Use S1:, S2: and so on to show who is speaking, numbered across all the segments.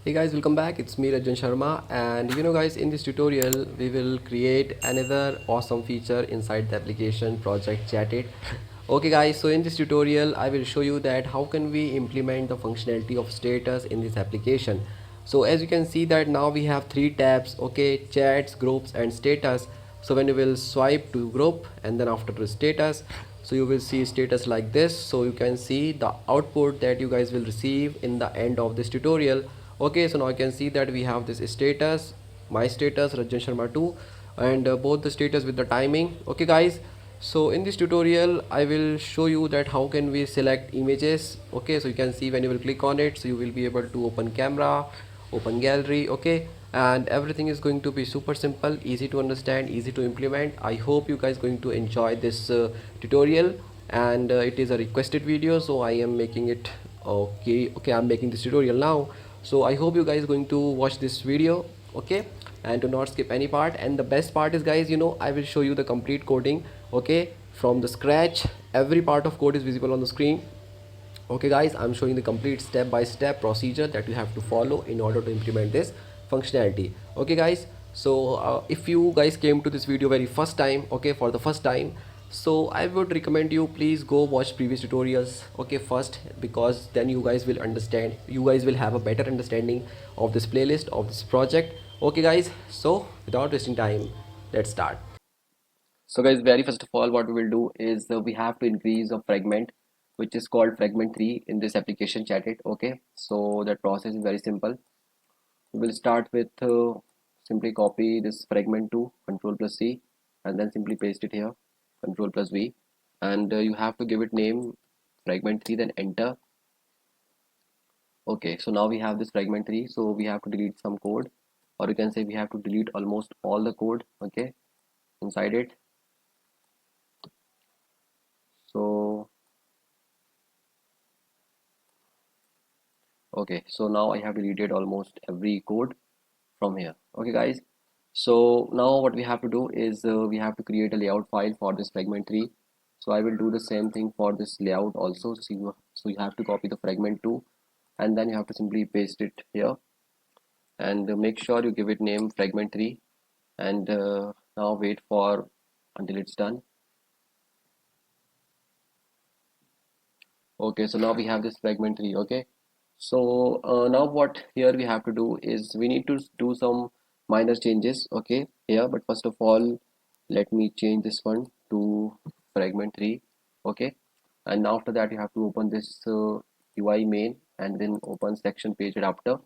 S1: Hey guys, welcome back. It's me Rajjan Sharma, and guys, in this tutorial we will create another awesome feature inside the application project chatIT. Okay guys, so in this tutorial I will show you that how can we implement the functionality of status in this application. So as you can see that now we have three tabs, okay, chats, groups and status. So when you will swipe to group and then after to status, so you will see status like this. So you can see the output that you guys will receive in the end of this tutorial. Okay, so now you can see that we have this status, my status Rajjan Sharma 2, and both the status with the timing. Okay guys, so in this tutorial I will show you that how can we select images. Okay, so you can see when you will click on it, so you will be able to open camera, open gallery. Okay, and everything is going to be super simple, easy to understand, easy to implement. I hope you guys going to enjoy this tutorial, and it is a requested video, so I am making it. Okay, I'm making this tutorial now, so I hope you guys going to watch this video. Okay, and do not skip any part. And the best part is guys, I will show you the complete coding, okay, from the scratch. Every part of code is visible on the screen. Okay guys, I'm showing the complete step-by-step procedure that you have to follow in order to implement this functionality. Okay guys, so if you guys came to this video very first time, okay, for the first time, so I would recommend you please go watch previous tutorials, okay, first, because then you guys will understand, you guys will have a better understanding of this playlist, of this project. Okay guys, so without wasting time, let's start. So guys, very first of all, what we will do is we have to increase a fragment which is called fragment 3 in this application chatIT. Okay, so that process is very simple. We will start with simply copy this fragment to Control plus C and then simply paste it here, Control plus V, and you have to give it name fragment 3, then enter. Okay, so now we have this fragment 3, so we have to delete some code, or you can say we have to delete almost all the code, okay, inside it. So okay, so now I have deleted almost every code from here. Okay guys, so now what we have to do is we have to create a layout file for this fragment 3. So I will do the same thing for this layout also. So you have to copy the fragment 2 and then you have to simply paste it here, and make sure you give it name fragment 3, and now wait for until it's done. Okay, so now we have this fragment 3. Okay, so now what here we have to do is we need to do some minor changes, okay, here. But first of all, let me change this one to fragment 3. Okay, and after that you have to open this UI main and then open section page adapter,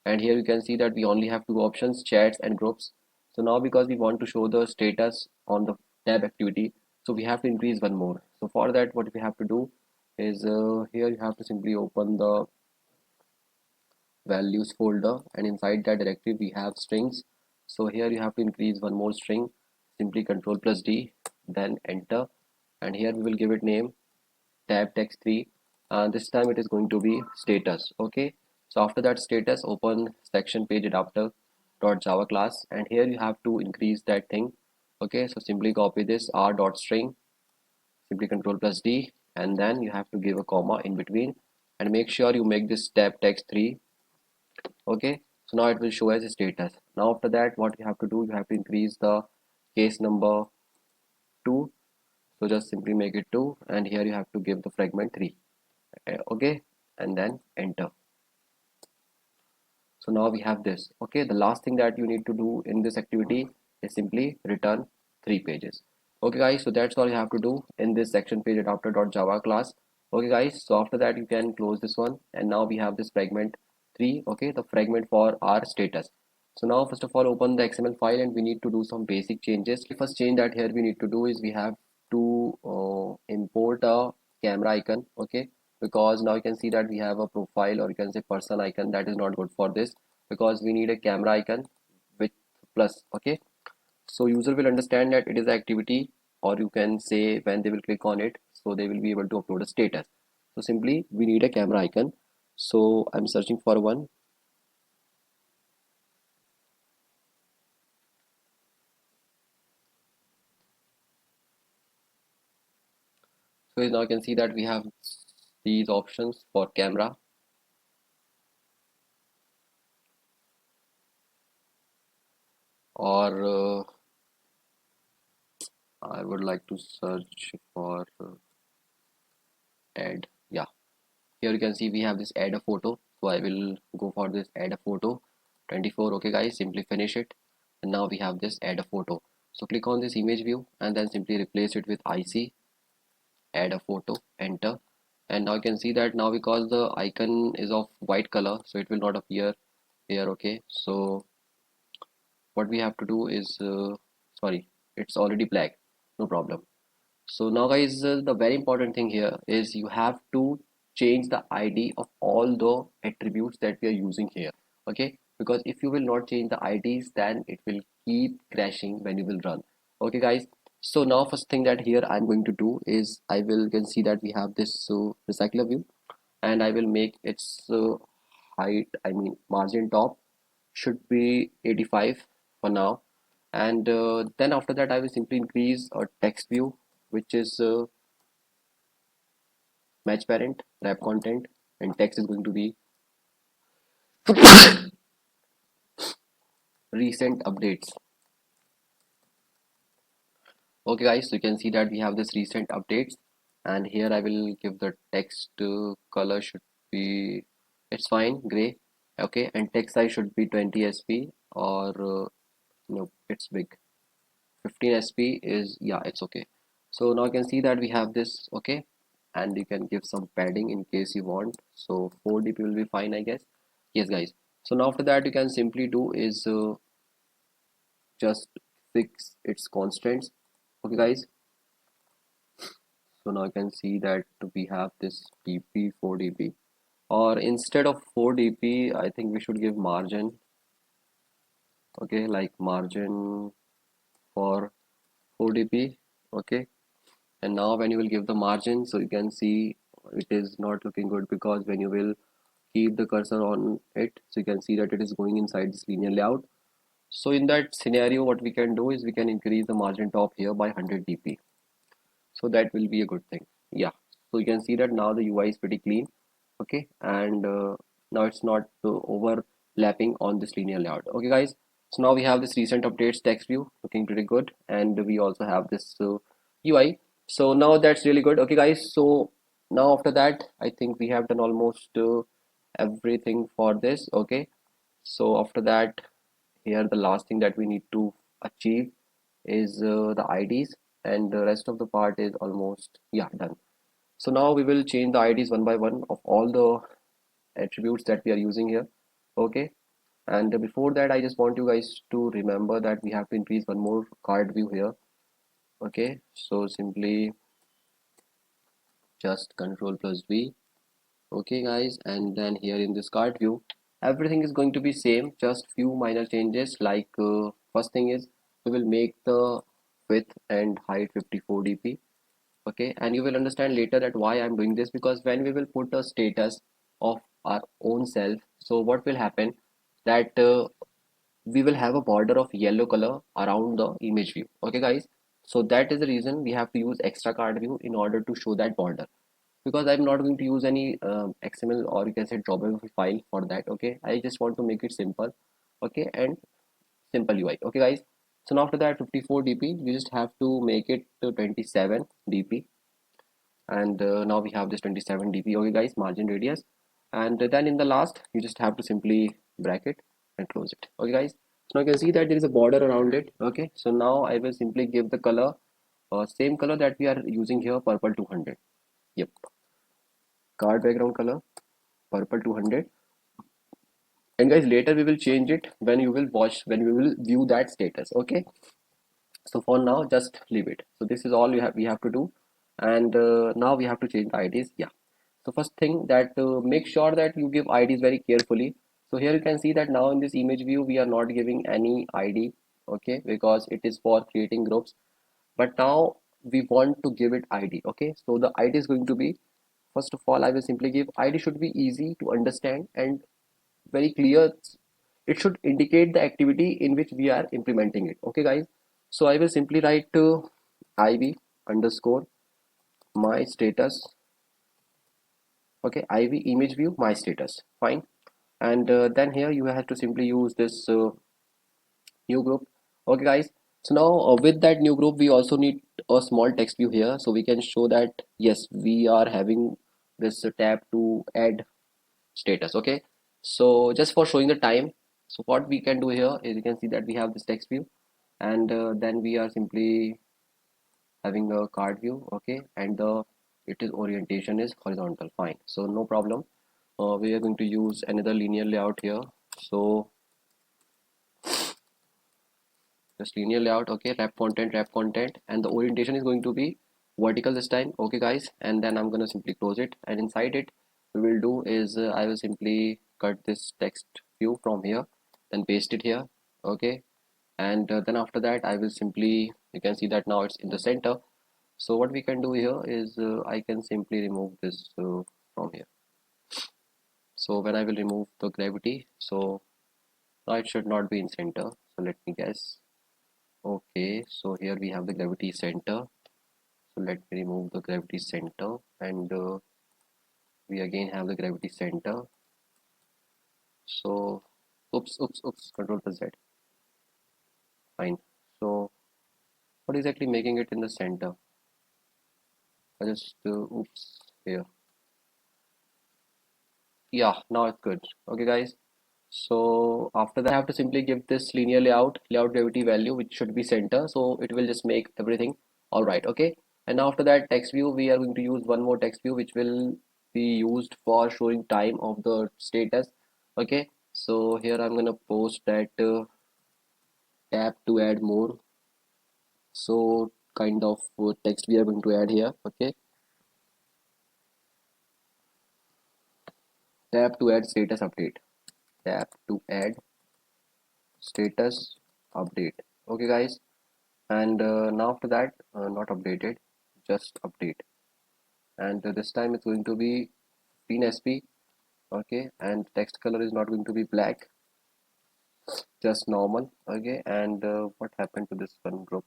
S1: and here you can see that we only have two options, chats and groups. So now because we want to show the status on the tab activity, so we have to increase one more. So for that what we have to do is here you have to simply open the values folder, and inside that directory we have strings. So here you have to increase one more string, simply Control plus D, then enter, and here we will give it name tab text 3, and this time it is going to be status. Okay, so after that status, open section page adapter dot java class, and here you have to increase that thing. Okay, so simply copy this r dot string, simply Control plus D, and then you have to give a comma in between, and make sure you make this tab text 3. Okay, so now it will show as a status. Now after that what you have to do, you have to increase the case number 2, so just simply make it 2, and here you have to give the fragment 3. Okay, and then enter. So now we have this. Okay, the last thing that you need to do in this activity is simply return 3 pages. Okay guys, so that's all you have to do in this section page adapter.java class. Okay guys, so after that you can close this one, and now we have this fragment 3, okay, the fragment for our status. So now first of all open the XML file, and we need to do some basic changes. The first change that here we need to do is we have to import a camera icon, okay, because now you can see that we have a profile, or you can say person icon. That is not good for this, because we need a camera icon with plus. Okay, so user will understand that it is activity, or you can say when they will click on it, so they will be able to upload a status. So simply we need a camera icon, so I'm searching for one. So now you can see that we have these options for camera. or I would like to search for add. Yeah, here you can see we have this add a photo, so I will go for this add a photo 24. Okay guys, simply finish it, and now we have this add a photo. So click on this image view and then simply replace it with IC, add a photo, enter. And now you can see that now because the icon is of white color, so it will not appear here. Okay, so what we have to do is sorry, it's already black, no problem. So now guys, the very important thing here is you have to change the ID of all the attributes that we are using here. Okay, because if you will not change the IDs, then it will keep crashing when you will run. Okay guys, so now first thing that here I'm going to do is I will, you can see that we have this recycler view, and I will make its height, I mean margin top should be 85 for now. And then after that I will simply increase a text view, which is match parent wrap content, and text is going to be recent updates. Okay guys, so you can see that we have this recent updates, and here I will give the text color should be, it's fine, gray. Okay, and text size should be 20 sp, or no, it's big, 15 sp is, yeah, it's okay. So now you can see that we have this. Okay, and you can give some padding in case you want, so 4 dp will be fine, I guess. Yes guys, so now after that you can simply do is just fix its constants. Okay guys, so now you can see that we have this dp 4 dp, or instead of 4 dp I think we should give margin. Okay, like margin for 4 dp. Okay, and now when you will give the margin, so you can see it is not looking good, because when you will keep the cursor on it, so you can see that it is going inside this linear layout. So in that scenario what we can do is we can increase the margin top here by 100 dp, so that will be a good thing. Yeah, so you can see that now the UI is pretty clean. Okay, and now it's not overlapping on this linear layout. Okay guys, so now we have this recent updates text view looking pretty good, and we also have this UI. So now that's really good. Okay guys, so now after that I think we have done almost everything for this. Okay, so after that, here the last thing that we need to achieve is the IDs, and the rest of the part is almost, yeah, done. So now we will change the IDs one by one of all the attributes that we are using here. Okay, and before that I just want you guys to remember that we have to increase one more card view here. Okay, so simply just control plus V. Okay guys, and then here in this card view everything is going to be same, just few minor changes, like first thing is we will make the width and height 54 dp. Okay, and you will understand later that why I'm doing this, because when we will put a status of our own self, so what will happen that we will have a border of yellow color around the image view. Okay guys, so that is the reason we have to use extra card view in order to show that border, because I'm not going to use any XML, or you can say drawable file for that. Okay, I just want to make it simple. Okay, and simple UI. Okay guys, so now after that 54 dp you just have to make it to 27 dp, and now we have this 27 dp. Okay guys, margin radius, and then in the last you just have to simply bracket and close it. Okay guys, so now you can see that there is a border around it. Okay, so now I will simply give the color same color that we are using here, purple 200. Yep, card background color purple 200. And guys, later we will change it when you will watch, when we will view that status. Okay, so for now just leave it. So this is all we have to do, and now we have to change the IDs. Yeah, so first thing that make sure that you give IDs very carefully. So here you can see that now in this image view we are not giving any ID. Okay, because it is for creating groups, but now we want to give it ID. Okay, so the ID is going to be, first of all I will simply give ID should be easy to understand and very clear. It should indicate the activity in which we are implementing it. Okay guys, so I will simply write iv underscore my status. Okay, iv image view my status, fine. And then here you have to simply use this new group. Okay guys, so now with that new group we also need a small text view here, so we can show that yes, we are having this tab to add status. Okay, so just for showing the time, so what we can do here is you can see that we have this text view, and then we are simply having a card view. Okay, and the it is orientation is horizontal. Fine, so no problem. We are going to use another linear layout here, so just linear layout. Okay, wrap content, and the orientation is going to be vertical this time. Okay guys, and then I'm gonna simply close it, and inside it we will do is I will simply cut this text view from here, then paste it here. Okay, and then after that I will simply, you can see that now it's in the center. So what we can do here is I can simply remove this from here. So when I will remove the gravity, so now it should not be in center, so let me guess. Okay, so here we have the gravity center. So let me remove the gravity center, and we again have the gravity center. So oops, control plus Z. Fine. So what exactly making it in the center? I just oops here. Yeah, now it's good. Okay guys, so after that I have to simply give this linear layout gravity value, which should be center, so it will just make everything all right. Okay, and now after that text view we are going to use one more text view which will be used for showing time of the status. Okay, so here I'm gonna post that tab to add more, so kind of text we are going to add here. Okay, tab to add status update, tab to add status update. Okay guys, and now after that not updated, just update, and this time it's going to be 15 sp. Okay, and text color is not going to be black, just normal. Okay, and what happened to this one group?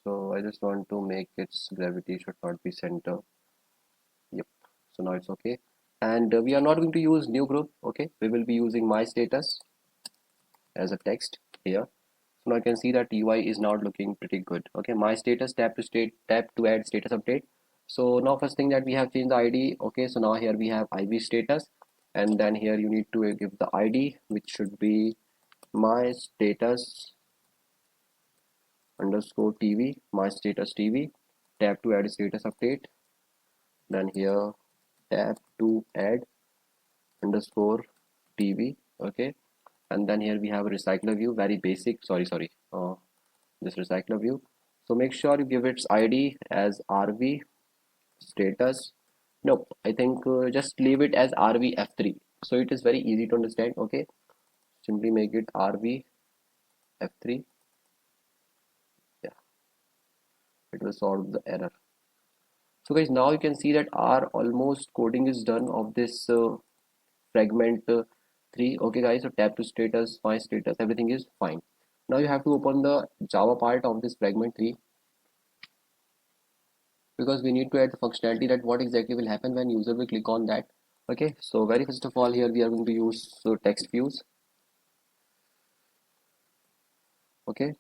S1: So I just want to make its gravity should not be center. Yep, so now it's okay, and we are not going to use new group. Okay, we will be using my status as a text here. So now I can see that UI is now looking pretty good. Okay, my status, tab to add status update. So now first thing that we have changed the ID. Okay, so now here we have IV status, and then here you need to give the ID, which should be my status underscore TV, my status TV, tab to add status update, then here tab to add underscore TV. Okay, and then here we have a recycler view, very basic. Sorry, this recycler view. So make sure you give its ID as RV status. Nope, I think just leave it as RV F3. So it is very easy to understand. Okay, simply make it RV F3. Yeah, it will solve the error. So guys, now you can see that our almost coding is done of this fragment 3. Okay guys, so tab to status, my status, everything is fine. Now you have to open the Java part of this fragment 3, because we need to add the functionality that what exactly will happen when user will click on that. Okay, so very first of all here we are going to use text views. Okay,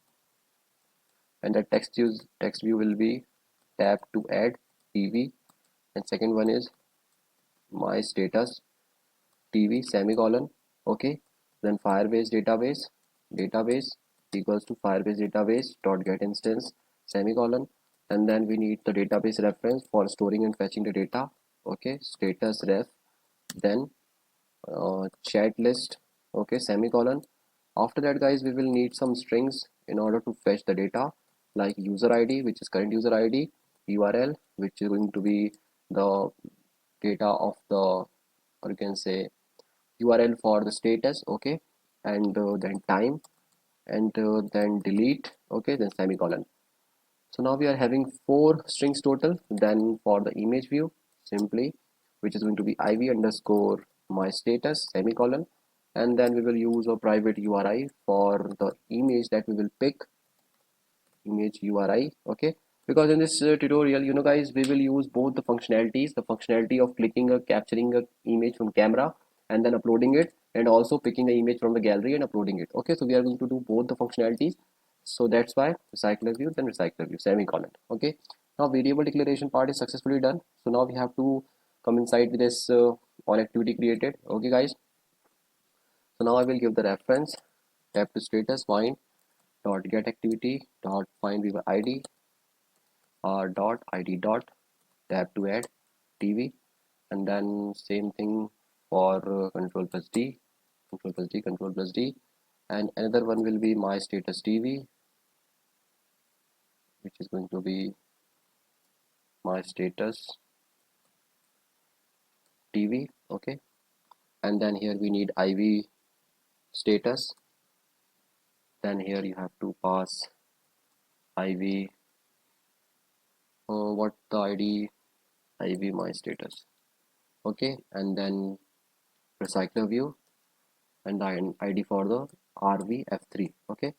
S1: and the text view will be tab to add TV, and second one is my status TV semicolon. Okay, then Firebase database equals to Firebase database dot get instance semicolon, and then we need the database reference for storing and fetching the data. Okay, status ref, then chat list. Okay, semicolon. After that guys, we will need some strings in order to fetch the data, like user ID, which is current user ID, URL, which is going to be the data of the, or you can say URL for the status. Okay, and then time, and then delete. Okay, then semicolon. So now we are having 4 strings total. Then for the image view, simply, which is going to be IV underscore my status semicolon, and then we will use a private URI for the image that we will pick, image URI. Okay, because in this tutorial, you know guys, we will use both the functionalities, the functionality of clicking or capturing a image from camera and then uploading it, and also picking the image from the gallery and uploading it. Okay, so we are going to do both the functionalities. So that's why recycler view, then recycler view, semicolon. Okay, now variable declaration part is successfully done. So now we have to come inside this on activity created. Okay guys, so now I will give the reference, tab to status, find dot get activity dot find viewer id dot id dot tab to add tv, and then same thing for control plus d, control plus d, control plus d, and another one will be my status tv, which is going to be my status tv. Okay, and then here we need iv status, then here you have to pass iv what the id, iv my status. Okay, and then recycler view and the id for the rvf3. Okay,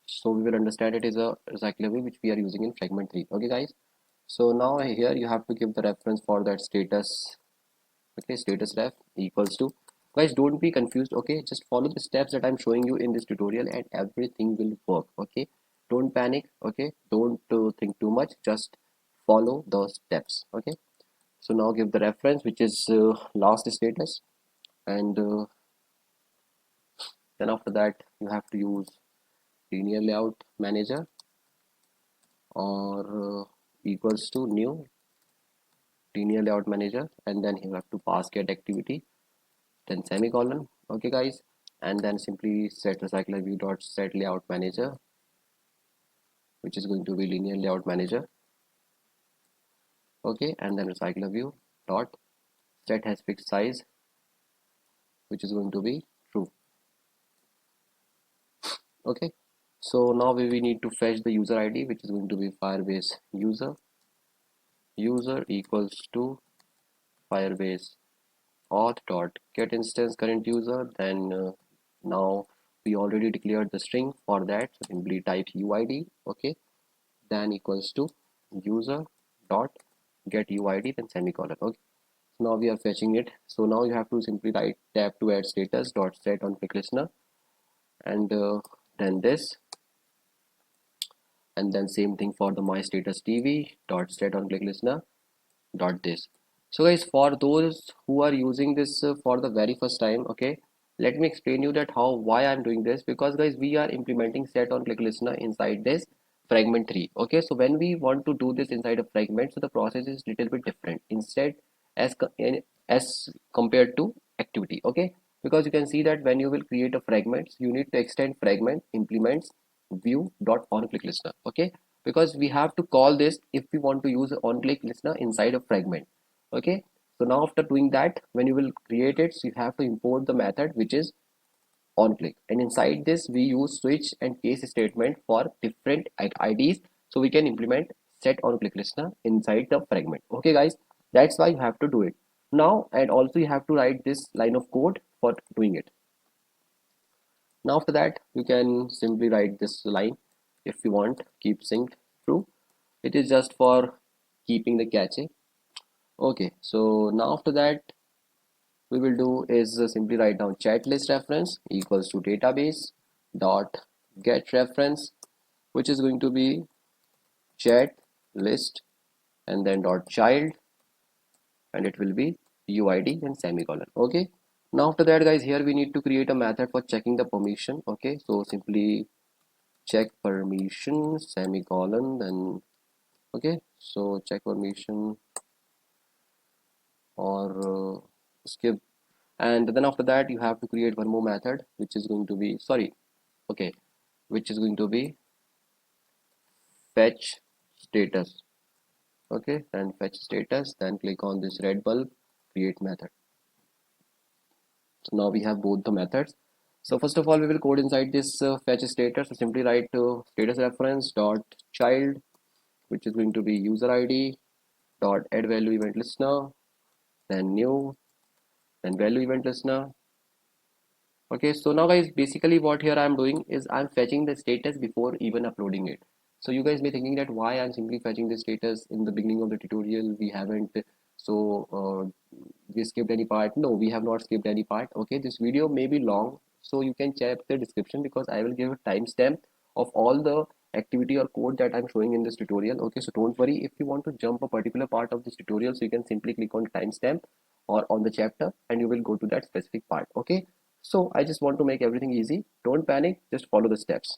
S1: so we will understand it is a recycler view which we are using in fragment 3. Okay guys, so now here you have to give the reference for that status. Okay, status ref equals to, guys don't be confused, okay, just follow the steps that I'm showing you in this tutorial and everything will work. Okay, don't panic, okay, don't think too much, just follow the steps. Okay, so now give the reference which is last status, and then after that you have to use linear layout manager or equals to new linear layout manager, and then you have to pass get activity, then semicolon. Okay guys, and then simply set recycler view dot set layout manager, which is going to be linear layout manager. Okay, and then recycler view dot set has fixed size, which is going to be true. Okay, so now we need to fetch the user id, which is going to be Firebase user equals to Firebase auth dot get instance current user. Then now we already declared the string for that, so simply type uid. Okay, then equals to user dot get uid, then semicolon. Okay, so now we are fetching it. So now you have to simply write tab to add status dot set on click listener, and then this, and then same thing for the my status tv dot set on click listener dot this. So guys, for those who are using this for the very first time, okay, let me explain you that how why I'm doing this, because guys we are implementing set on click listener inside this fragment 3. Okay, so when we want to do this inside a fragment, so the process is little bit different instead as compared to activity. Okay, because you can see that when you will create a fragment, you need to extend fragment implements view dot on click listener. Okay, because we have to call this if we want to use on click listener inside a fragment. Okay, so now after doing that, when you will create it, so you have to import the method which is on click, and inside this we use switch and case statement for different IDs, so we can implement set on click listener inside the fragment. Okay guys, that's why you have to do it now, and also you have to write this line of code for doing it. Now after that you can simply write this line if you want keep sync true. It is just for keeping the cache. Okay, so now after that we will do is simply write down chat list reference equals to database dot get reference, which is going to be chat list, and then dot child, and it will be uid and semicolon. Okay, now after that guys, here we need to create a method for checking the permission. Okay, so simply check permission semicolon, then okay, so check permission or skip, and then after that you have to create one more method which is going to be okay, which is going to be fetch status. Okay, then fetch status, then click on this red bulb create method. So now we have both the methods. So first of all we will code inside this fetch status. So simply write status reference dot child, which is going to be user id dot add value event listener, then new, then value event listener. Okay, so now guys, basically what here I'm doing is I'm fetching the status before even uploading it. So you guys may thinking that why I'm simply fetching the status in the beginning of the tutorial, we haven't, so we skipped any part. No, we have not skipped any part. Okay, this video may be long, so you can check the description because I will give a timestamp of all the activity or code that I'm showing in this tutorial. Okay, so don't worry, if you want to jump a particular part of this tutorial, so you can simply click on timestamp or on the chapter and you will go to that specific part. Okay, so I just want to make everything easy. Don't panic, just follow the steps.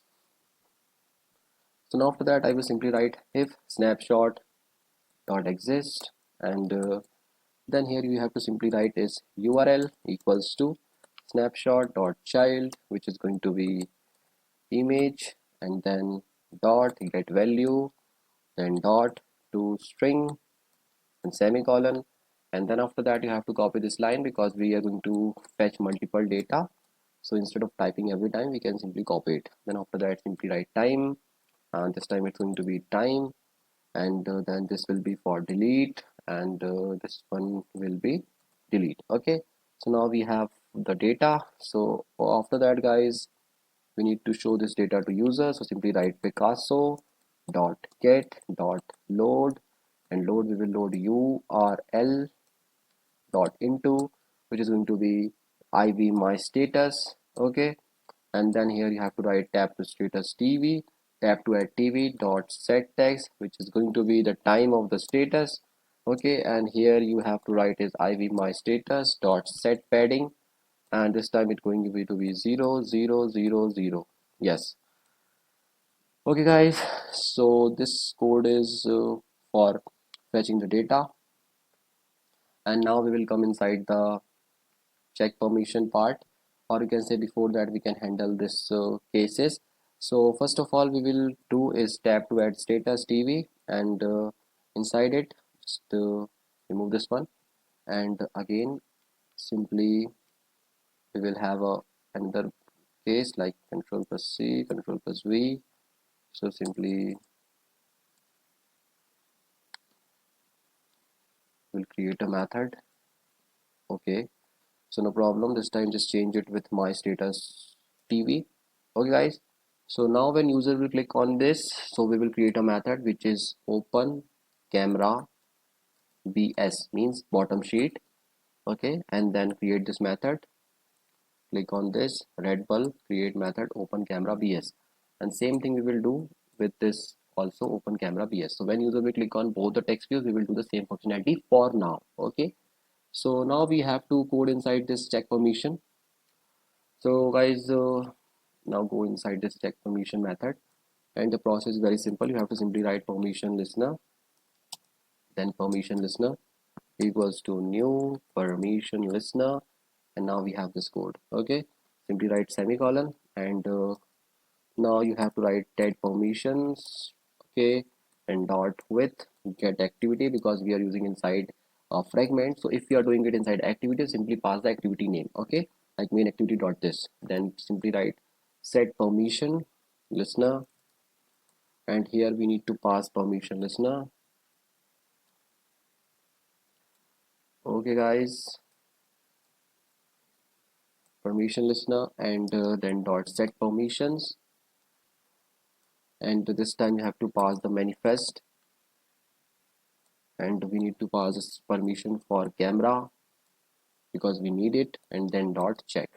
S1: So now after that I will simply write if snapshot dot exist, and then here you have to simply write is URL equals to snapshot dot child, which is going to be image, and then dot get value, then dot to string and semicolon, and then after that you have to copy this line because we are going to fetch multiple data. So instead of typing every time, we can simply copy it. Then after that simply write time, and this time it's going to be time, and then this will be for delete, and this one will be delete. Okay, so now we have the data. So after that guys, we need to show this data to user, so simply write Picasso dot get dot load, and load we will load URL dot into, which is going to be IV my status. Okay, and then here you have to write tab to status TV, tab to add TV dot set text, which is going to be the time of the status. Okay, and here you have to write is IV my status dot set padding, and this time it's going to be 0000. Yes. Okay guys, so this code is for fetching the data, and now we will come inside the check permission part, or you can say before that we can handle this cases. So first of all we will do is tab to add status TV, and inside it just remove this one, and again simply we will have another case like control plus C, control plus V. So simply we'll create a method. Okay, so no problem, this time just change it with my status TV. Okay guys, so now when user will click on this, so we will create a method which is open camera BS, means bottom sheet. Okay, and then create this method, click on this red bulb, create method open camera BS, and same thing we will do with this also open camera BS. So when user will click on both the text views, we will do the same functionality for now. Okay, so now we have to code inside this check permission. So guys, now go inside this check permission method, and the process is very simple. You have to simply write permission listener, then permission listener equals to new permission listener, and now we have this code. Okay, simply write semicolon, and now you have to write dead permissions. Okay, and dot with get activity, because we are using inside fragment. So if we are doing it inside activity, simply pass the activity name. Okay, like main activity dot this, then simply write set permission listener, and here we need to pass permission listener. Okay guys, permission listener, and then dot set permissions, and this time you have to pass the manifest, and we need to pass this permission for camera because we need it, and then dot check.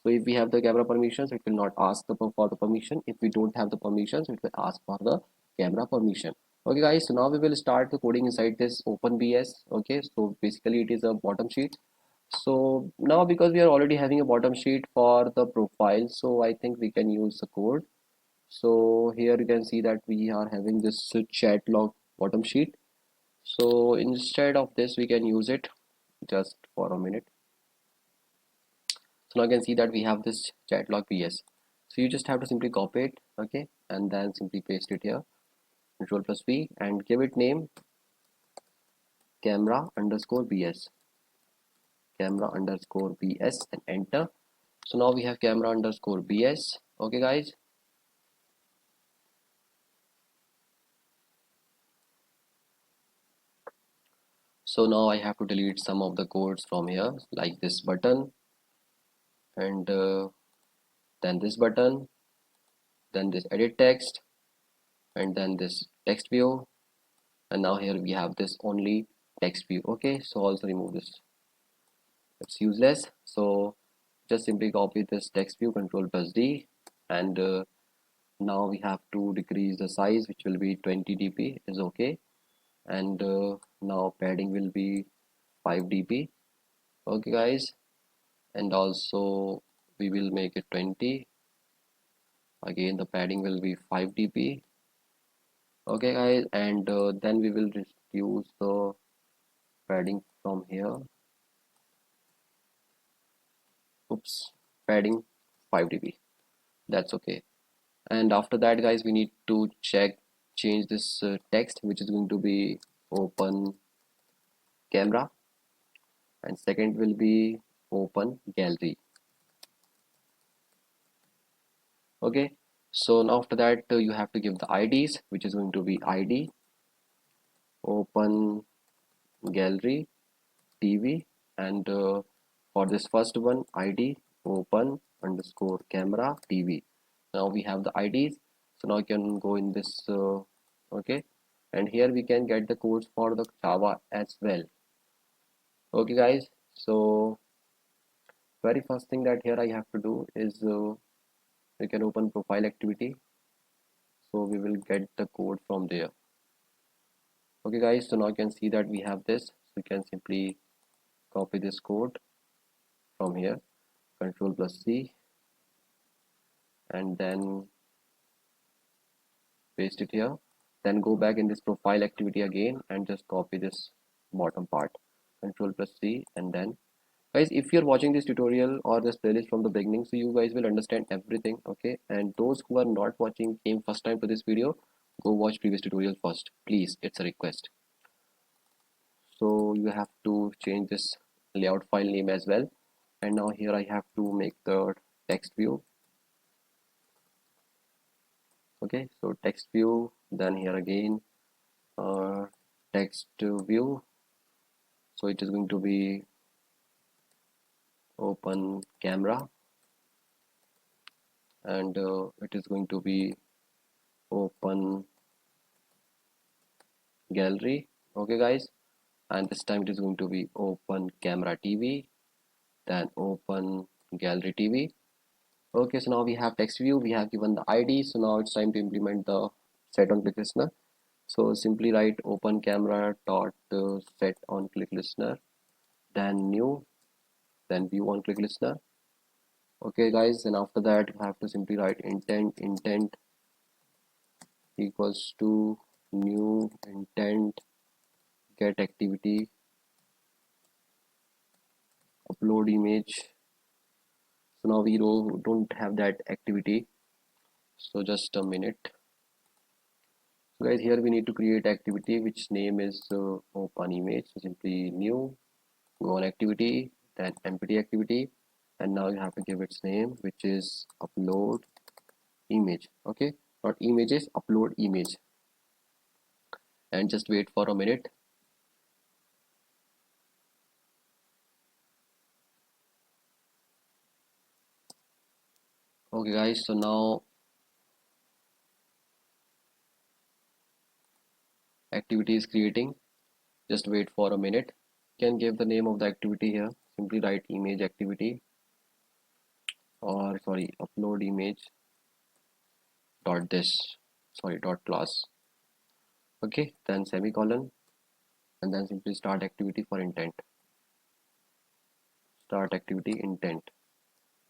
S1: So if we have the camera permissions, it will not ask for the permission. If we don't have the permissions, it will ask for the camera permission. Okay guys, so now we will start the coding inside this OpenBS. Okay, so basically it is a bottom sheet. So now because we are already having a bottom sheet for the profile, so I think we can use the code. So here you can see that we are having this chat log bottom sheet. So instead of this we can use it just for a minute. So now you can see that we have this chat log PS. So you just have to simply copy it, okay, and then simply paste it here, control plus V, and give it name camera underscore BS, camera underscore BS, and enter. So now we have camera underscore BS. Okay guys, so now I have to delete some of the codes from here, like this button, and then this button, then this edit text, and then this text view, and now here we have this only text view. Okay, so also remove this, it's useless. So just simply copy this text view, control plus D, and Now we have to decrease the size, which will be 20 dp is okay. And now padding will be 5 dp. Okay guys, and also we will make it 20. Again the padding will be 5 dp. Okay guys, and then we will reduce the padding from here. Oops, padding 5 dp, that's okay. And after that guys, we need to change this text, which is going to be open camera, and second will be open gallery. Okay, so now after that you have to give the IDs, which is going to be ID open gallery TV, and for this first one, ID open underscore camera TV. Now we have the IDs, so now you can go in this okay, and here we can get the codes for the Java as well. Okay guys, so very first thing that here I have to do is we can open profile activity, so we will get the code from there. Okay guys, so now you can see that we have this, so you can simply copy this code from here, Control plus C, and then paste it here. Then go back in this profile activity again and just copy this bottom part, Control plus C. And then guys, if you're watching this tutorial or this playlist from the beginning, so you guys will understand everything, okay? And those who are not watching, came first time to this video, go watch previous tutorial first, please, it's a request. So you have to change this layout file name as well. And now here I have to make the text view. Okay, so text view, then here again text view, so it is going to be open camera, and it is going to be open gallery. Okay guys, and this time it is going to be open camera TV, then open gallery TV. Okay, so now we have text view, we have given the ID, so now it's time to implement the set on click listener. So simply write open camera dot set on click listener, then new, then view on click listener. Okay guys, and after that you have to simply write intent equals to new intent get activity upload image. So now we don't have that activity, so just a minute. So guys, here we need to create activity which name is open image, so simply new, go on activity, then empty activity, and now you have to give its name, which is upload image. Okay, not images, upload image, and just wait for a minute. Okay guys, so now activity is creating, just wait for a minute. You can give the name of the activity here, simply write image activity, or sorry, upload image dot this, sorry, dot class. Okay, then semicolon, and then simply start activity for intent, start activity intent.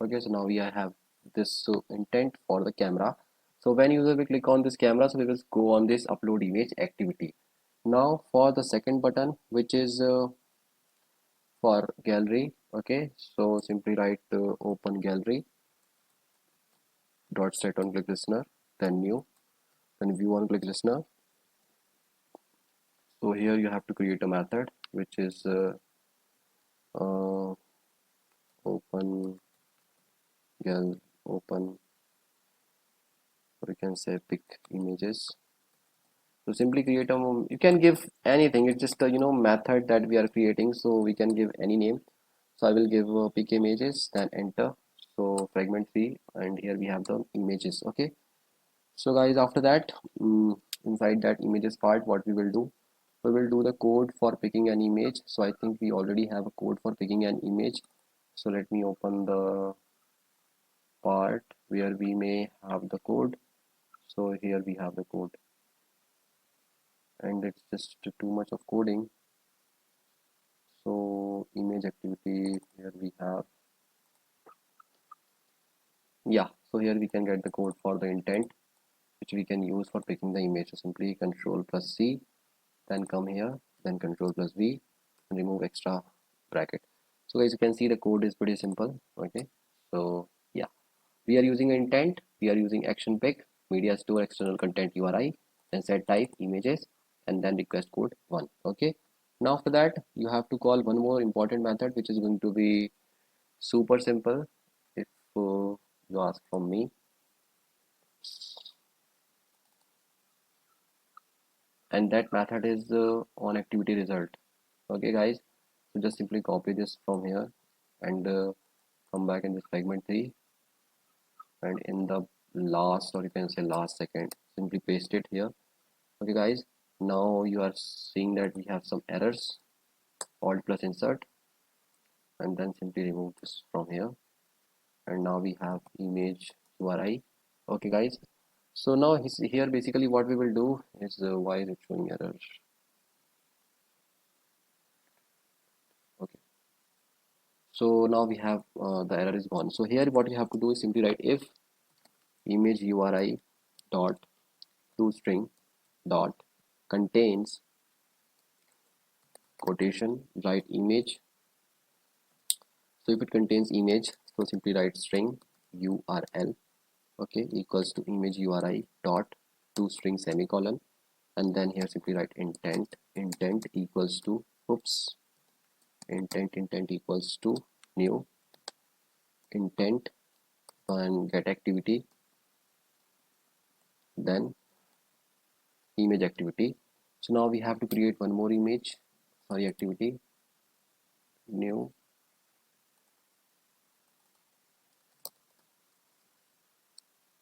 S1: Okay, so now we have this intent for the camera. So when user will click on this camera, so we will go on this upload image activity. Now for the second button, which is for gallery. Okay, so simply write open gallery dot set on click listener, then new, then view on click listener. So here you have to create a method which is open gal open, or you can say pick images. So simply create a, you can give anything, it's just a method that we are creating, so we can give any name. So I will give pick images, then enter. So fragment 3, and here we have the images. Okay, so guys, after that inside that images part, what we will do, we will do the code for picking an image. So I think we already have a code for picking an image, so let me open the part where we may have the code. So here we have the code, and it's just too much of coding. So image activity, here we have, yeah, so here we can get the code for the intent which we can use for picking the image. So simply control plus C, then come here, then control plus V, and remove extra bracket. So guys, you can see the code is pretty simple. Okay, so yeah, we are using intent, we are using action pick, media store external content URI, then set type images, and then request code 1. Okay, now after that you have to call one more important method which is going to be super simple if you ask from me. And that method is on activity result. Okay guys, so just simply copy this from here and come back in this fragment 3, and in the last, or you can say last second, simply paste it here. Okay guys, now you are seeing that we have some errors. Alt plus insert, and then simply remove this from here, and now we have image URI. Okay guys, so now here basically what we will do is why is it showing error? Okay, so now we have the error is gone. So here what you have to do is simply write if image URI dot toString dot contains quotation, write image. So if it contains image, so simply write string URL, okay, equals to image URI dot toString semicolon, and then here simply write intent equals to intent equals to new intent, and get activity, then image activity. So now we have to create one more image, sorry, activity, new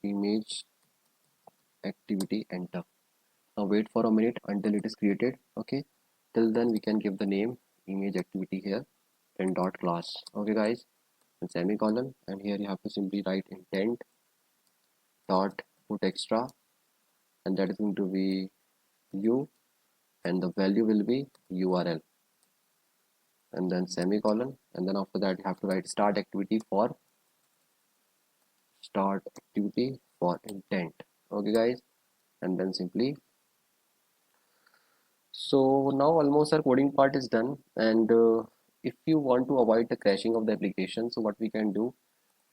S1: image activity, enter. Now wait for a minute until it is created. Okay, till then we can give the name image activity here, and dot class. Okay guys, and semicolon, and here you have to simply write intent dot put extra, and that is going to be u, and the value will be URL, and then semicolon, and then after that you have to write start activity for intent. Okay guys, and then simply, so now almost our coding part is done, and if you want to avoid the crashing of the application, so what we can do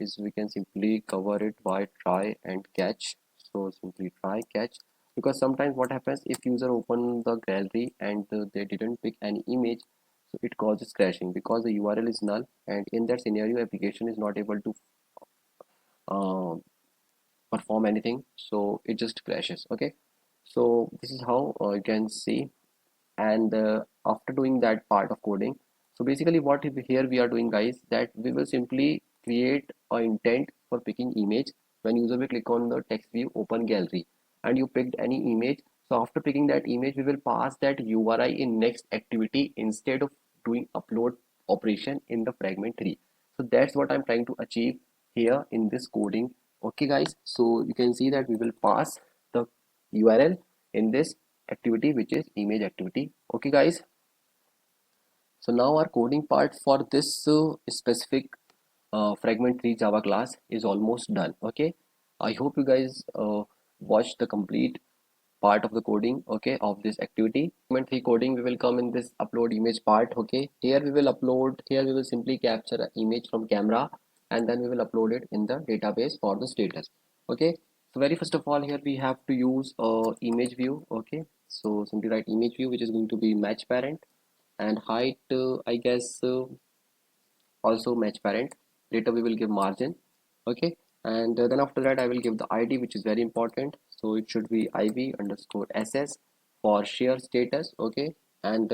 S1: is we can simply cover it by try and catch. So simply try catch, because sometimes what happens if user open the gallery and they didn't pick any image, so it causes crashing because the URL is null, and in that scenario application is not able to uh, perform anything, so it just crashes. Okay, so this is how you can see. And after doing that part of coding, so basically what here we are doing guys, that we will simply create a intent for picking image. When user will click on the text view open gallery and you picked any image, so after picking that image we will pass that URI in next activity instead of doing upload operation in the fragment 3. So that's what I'm trying to achieve here in this coding. Okay guys, so you can see that we will pass the URL in this activity which is image activity. Okay guys, so now our coding part for this specific fragment 3 Java class is almost done. Okay, I hope you guys watched the complete part of the coding, okay, of this activity. Fragment 3 coding, we will come in this upload image part. Okay, here we will upload, here we will simply capture an image from camera, and then we will upload it in the database for the status. Okay, so very first of all here we have to use image view. Okay, so simply write image view which is going to be match parent, and height I guess also match parent. Later we will give margin. Okay, and then after that I will give the ID which is very important, so it should be IV underscore SS for share status. Okay, and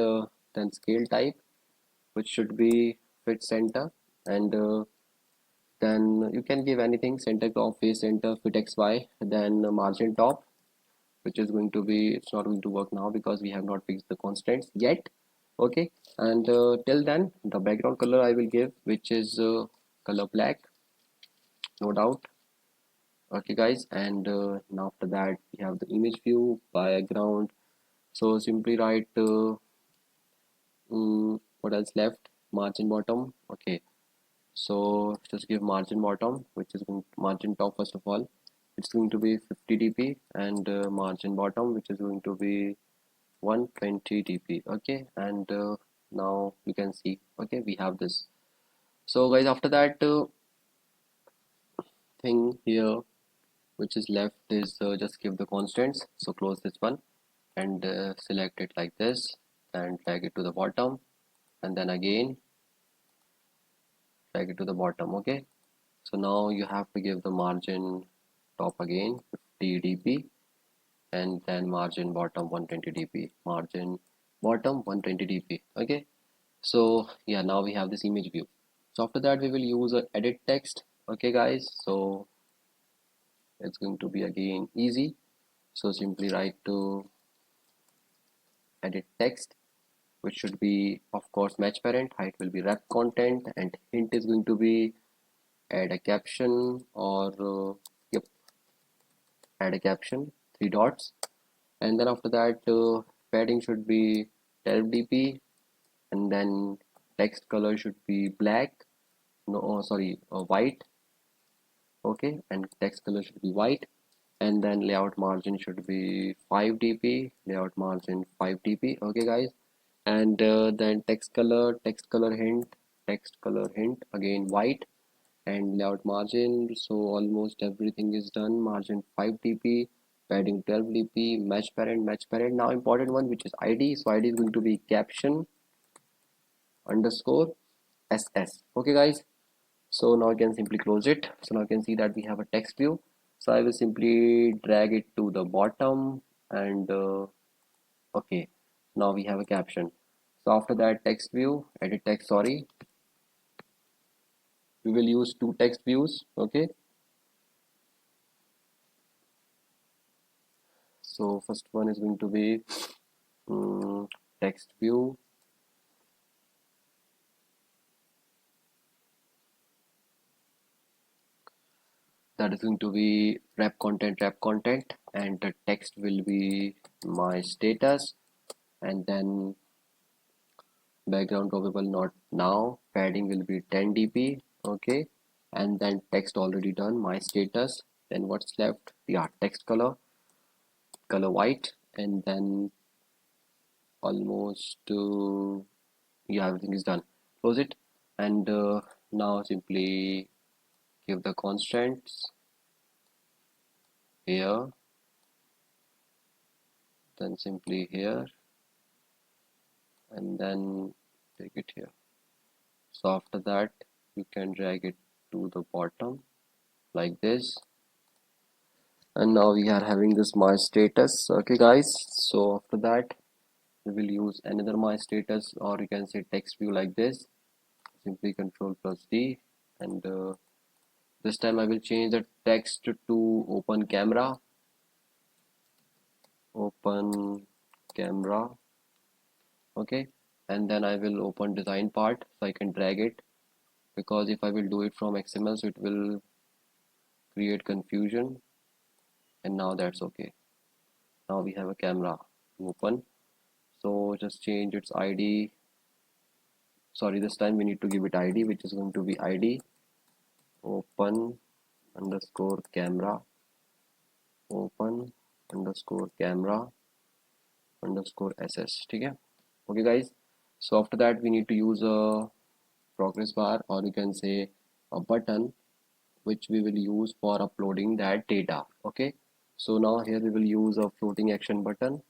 S1: then scale type which should be fit center, and then you can give anything, center top, face center, fit XY, then margin top, which is going to be, it's not going to work now because we have not fixed the constants yet. Okay, and till then the background color I will give which is color black, no doubt. Okay guys, and now after that we have the image view background. So simply write what else left, margin bottom. Okay, so just give margin bottom, which is margin top. First of all, it's going to be 50 dp, and margin bottom, which is going to be 120 dp. Okay, and now you can see, okay, we have this. So guys, after that thing here which is left is just give the constants. So close this one and select it like this and drag it to the bottom, and then again drag it to the bottom. Okay, so now you have to give the margin top again 50 dp, and then margin bottom 120 dp, margin bottom 120 dp. Okay, so yeah, now we have this image view. So after that we will use a edit text. Okay guys, so it's going to be again easy. So simply write to edit text, which should be of course match parent, height will be wrap content, and hint is going to be add a caption, or yep, add a caption, three dots. And then after that padding should be 12 dp, and then text color should be black, no, oh, sorry, white. Okay, and text color should be white, and then layout margin should be 5 dp, layout margin 5 dp. Okay guys, and then text color hint again white, and layout margin. So almost everything is done. Margin 5 dp, padding 12 dp, match parent. Now important one, which is id. So id is going to be caption underscore ss. Okay guys, so now I can simply close it. So now you can see that we have a text view. So I will simply drag it to the bottom, and okay, now we have a caption. So after that text view, edit text, sorry, we will use two text views. Okay, so first one is going to be text view, that is going to be wrap content, and the text will be my status, and then background probable not now, padding will be 10 dp. Okay, and then text already done, my status. Then what's left, yeah, text color white, and then almost yeah, everything is done. Close it, and now simply give the constants here, then simply here, and then take it here. So after that you can drag it to the bottom like this, and now we are having this my status. Okay guys, so after that we will use another my status, or you can say text view like this. Simply control plus D, and this time I will change the text to open camera, open camera. Okay, and then I will open design part, so I can drag it, because if I will do it from XML, so it will create confusion. And now that's okay. Now we have a camera to open. So just change its ID. Sorry, this time we need to give it ID, which is going to be ID open underscore camera, open underscore camera underscore ss. Okay, okay guys, so after that we need to use a progress bar, or you can say a button, which we will use for uploading that data. Okay, so now here we will use a floating action button,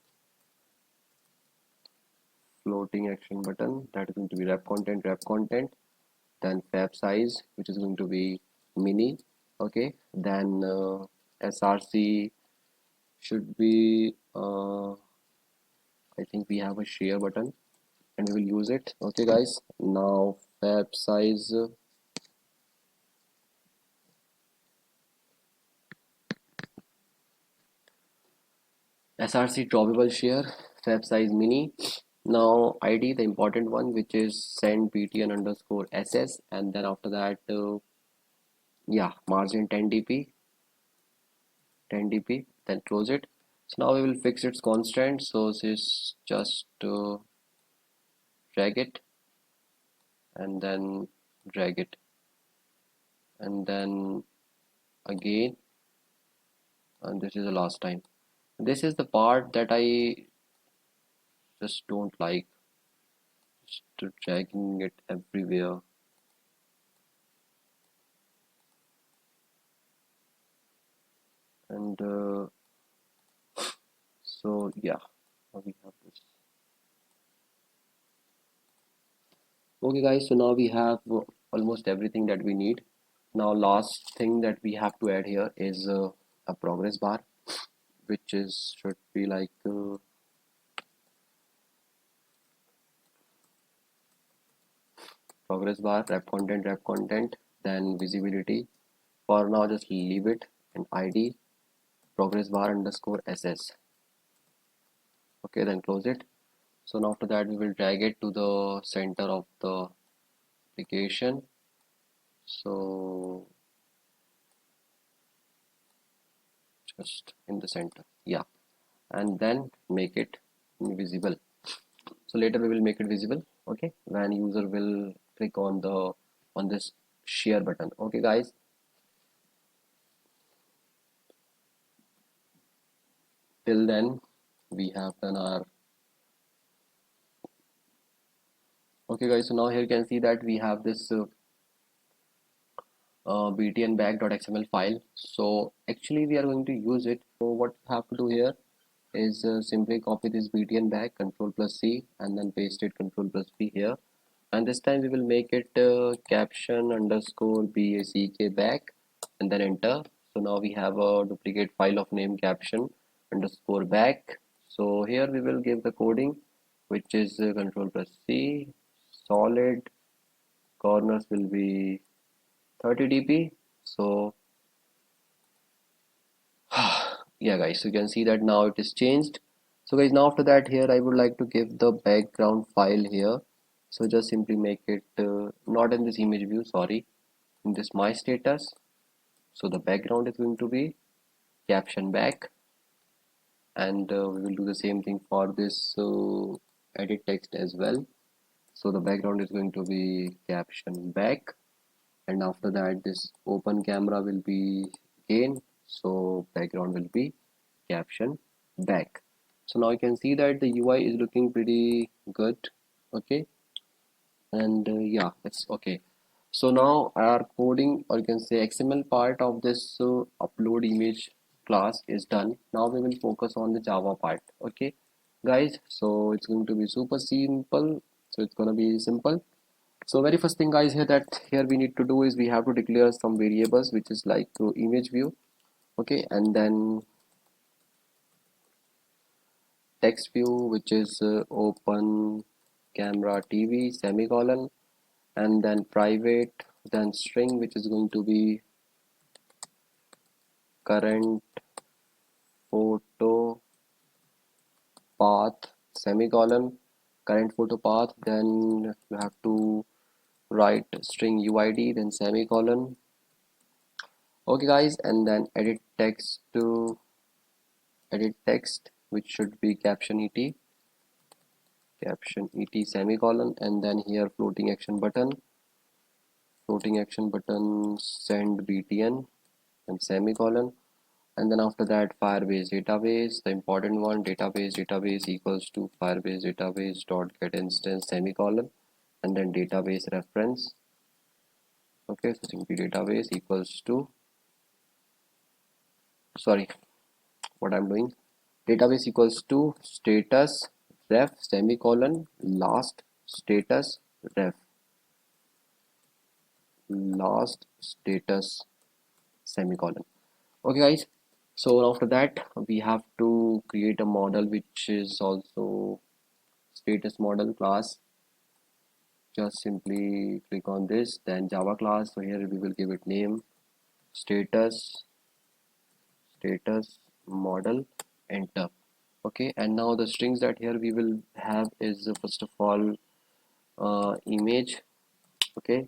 S1: that is going to be wrap content, then fab size, which is going to be mini. Okay, then src should be I think we have a share button, and we will use it. Okay guys, now fab size src drawable share, fab size mini. Now id, the important one, which is send btn underscore ss, and then after that yeah, margin 10 dp, 10 dp, then close it. So now we will fix its constant, so this just drag it and then drag it and then again, and this is the last time. This is the part that I just don't like, just dragging it everywhere. And so yeah, now we have this. Okay guys, so now we have almost everything that we need. Now last thing that we have to add here is a progress bar, which is should be like progress bar, wrap content, then visibility. For now just leave it, and id progress bar underscore ss. Okay, then close it. So now after that we will drag it to the center of the application. So just in the center, yeah, and then make it visible. So later we will make it visible, okay, when user will click on the on this share button. Okay guys, till then we have done our okay guys. So now here you can see that we have this btnback.xml file. So actually we are going to use it. So what you have to do here is simply copy this btn back, control plus C, and then paste it, control plus V here. And this time we will make it caption underscore back back, and then enter. So now we have a duplicate file of name caption underscore back. So here we will give the coding, which is control plus C, solid corners will be 30 dp. So yeah guys, so you can see that now it is changed. So guys, now after that here I would like to give the background file here. So just simply make it not in this image view, sorry, in this my status. So the background is going to be caption back, and we will do the same thing for this edit text as well. So the background is going to be caption back, and after that this open camera will be again, so background will be caption back. So now you can see that the UI is looking pretty good, okay, and yeah, it's okay. So now our coding, or you can say XML part of this upload image class is done. Now we will focus on the Java part, okay guys. So it's going to be super simple, so it's gonna be simple. So very first thing guys here that here we need to do is we have to declare some variables, which is like image view, okay, and then text view, which is open camera TV semicolon, and then private, then string, which is going to be current photo path semicolon, current photo path, then you have to write string uid, then semicolon. Okay guys, and then edit text to edit text, which should be caption et semicolon, and then here floating action button send btn and semicolon. And then after that Firebase database, the important one, database equals to Firebase database dot get instance semicolon, and then database reference. Okay, so simply database equals to, sorry, what I'm doing, database equals to status ref semicolon last status ref last status semicolon. Okay guys, so after that we have to create a model, which is also status model class. Just simply click on this, then Java class. So here we will give it name status model, enter. Okay, and now the strings that here we will have is first of all image, okay,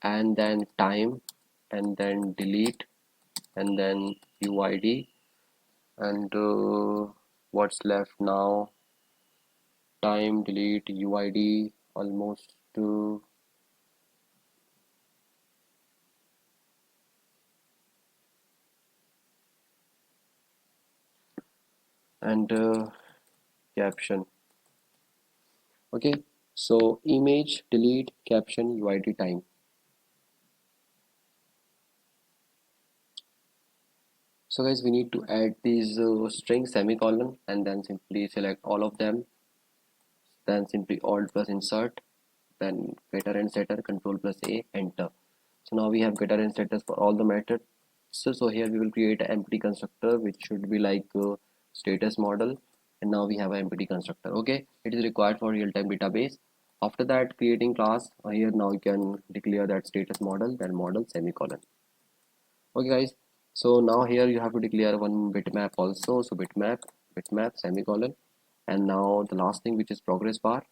S1: and then time, and then delete, and then UID, and what's left now, time, delete, UID, almost and caption. Okay, so image, delete, caption, UID, time. So guys, we need to add these string semicolon and then simply select all of them, then simply alt plus insert, then getter and setter, control plus A, enter. So now we have getter and setters for all the methods. So here we will create an empty constructor which should be like status model, and now we have an empty constructor. Okay, it is required for real-time database. After that, creating class, here now you can declare that status model, then model semicolon. Okay guys, so now here you have to declare one bitmap also. So bitmap semicolon, and now the last thing, which is progress bar,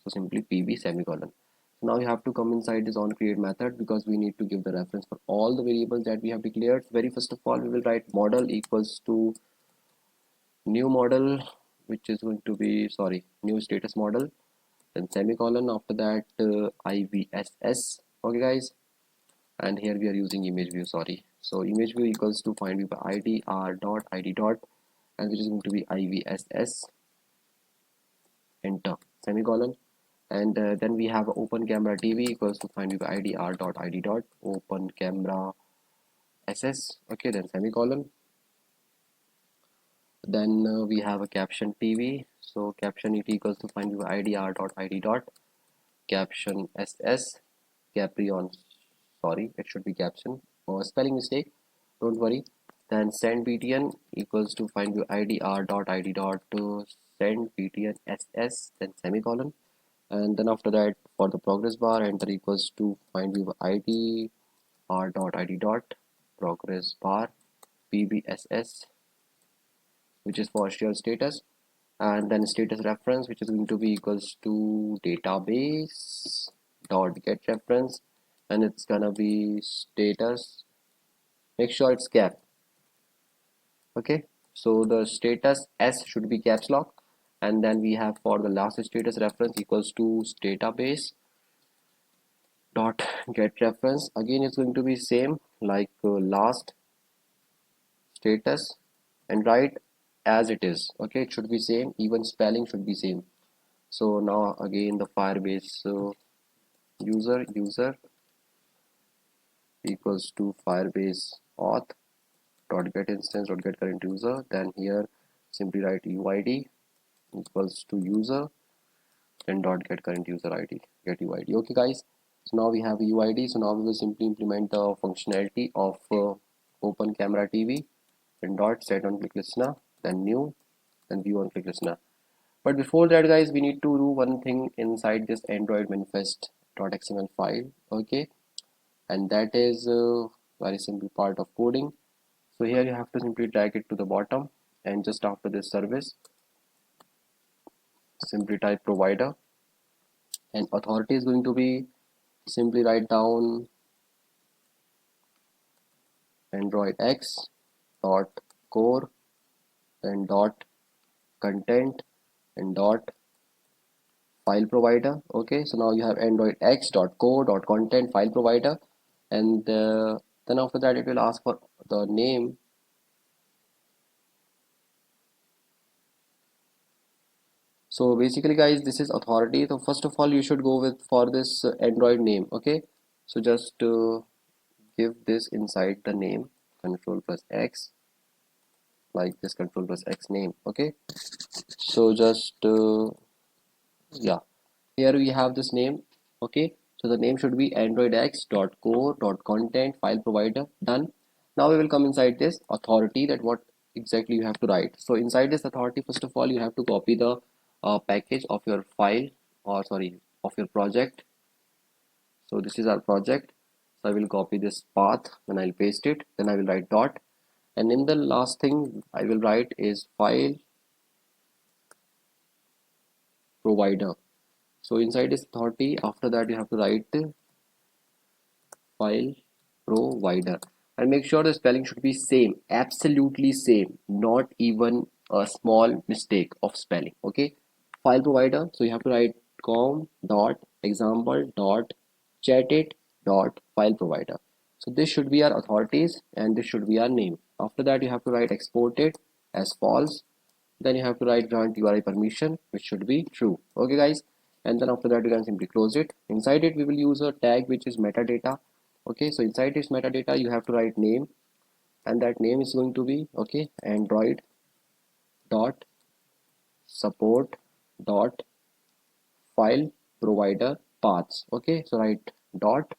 S1: so simply pb semicolon. So now you have to come inside this on create method, because we need to give the reference for all the variables that we have declared. Very first of all, we will write model equals to new model, which is going to be, sorry, new status model, then semicolon. After that, IVSS. Okay guys, and here we are using image view, sorry. So image view equals to find view by id r dot id dot, and which is going to be IVSS, enter, semicolon. And then we have open camera TV equals to find view by id r dot id dot, open camera ss, okay, then semicolon. Then we have a caption TV, so caption it equals to find view by id r dot id dot, caption ss, caprion, sorry, it should be caption, or spelling mistake, don't worry. Then send btn equals to find view id r dot id dot to send btn ss, then semicolon. And then after that, for the progress bar, enter equals to find view id r dot id dot progress bar pbss, which is for shared status. And then status reference, which is going to be equals to database dot get reference, and it's gonna be status, make sure it's cap. Okay, so the status s should be caps lock. And then we have for the last status reference equals to database dot get reference, again it's going to be same like last status, and write as it is. Okay, it should be same, even spelling should be same. So now again the Firebase user equals to Firebase auth dot get instance dot get current user, then here simply write UID equals to user, then dot get current user ID, get UID. Okay guys, so now we have UID. So now we will simply implement the functionality of open camera TV, then dot set on click listener, then new, then view on click listener. But before that guys, we need to do one thing inside this Android manifest.xml file. Okay, and that is very simple part of coding. So here you have to simply drag it to the bottom, and just after this service, simply type provider, and authority is going to be, simply write down Android X dot core, then dot content, and dot file provider. Okay, so now you have Android X dot core dot content file provider, and then after that it will ask for the name. So basically guys, this is authority. So first of all, you should go with for this Android name. Okay, so just give this inside the name, control plus X, like this, control plus X name. Okay, so just yeah, here we have this name. Okay, so the name should be Android X dot core dot content file provider. Done. Now we will come inside this authority, that what exactly you have to write. So inside this authority, first of all, you have to copy the package of your file, or sorry, of your project. So this is our project, so I will copy this path, then I'll paste it, then I will write dot, and in the last thing I will write is file provider. So inside this authority, after that you have to write file provider. and make sure the spelling should be same, absolutely same, not even a small mistake of spelling. Okay, file provider, so you have to write com dot example dot chatit dot file provider. So this should be our authorities and this should be our name. After that you have to write exported as false, then you have to write grant URI permission, which should be true. Okay guys, and then after that you can simply close it. Inside it we will use a tag which is metadata. Okay, so inside this metadata you have to write name, and that name is going to be okay android dot support dot file provider paths. Okay, so write dot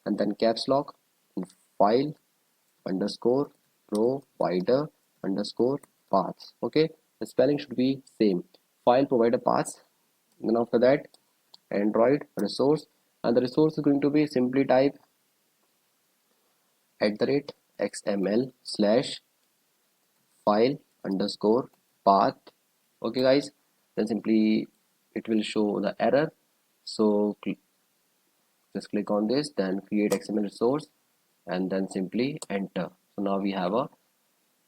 S1: and then caps lock and file underscore provider underscore paths. Okay, the spelling should be same, file provider paths. Then after that android resource, and the resource is going to be simply type @xml slash file underscore path. Okay guys, then simply it will show the error, so just click on this, then create XML resource and then simply enter. So now we have a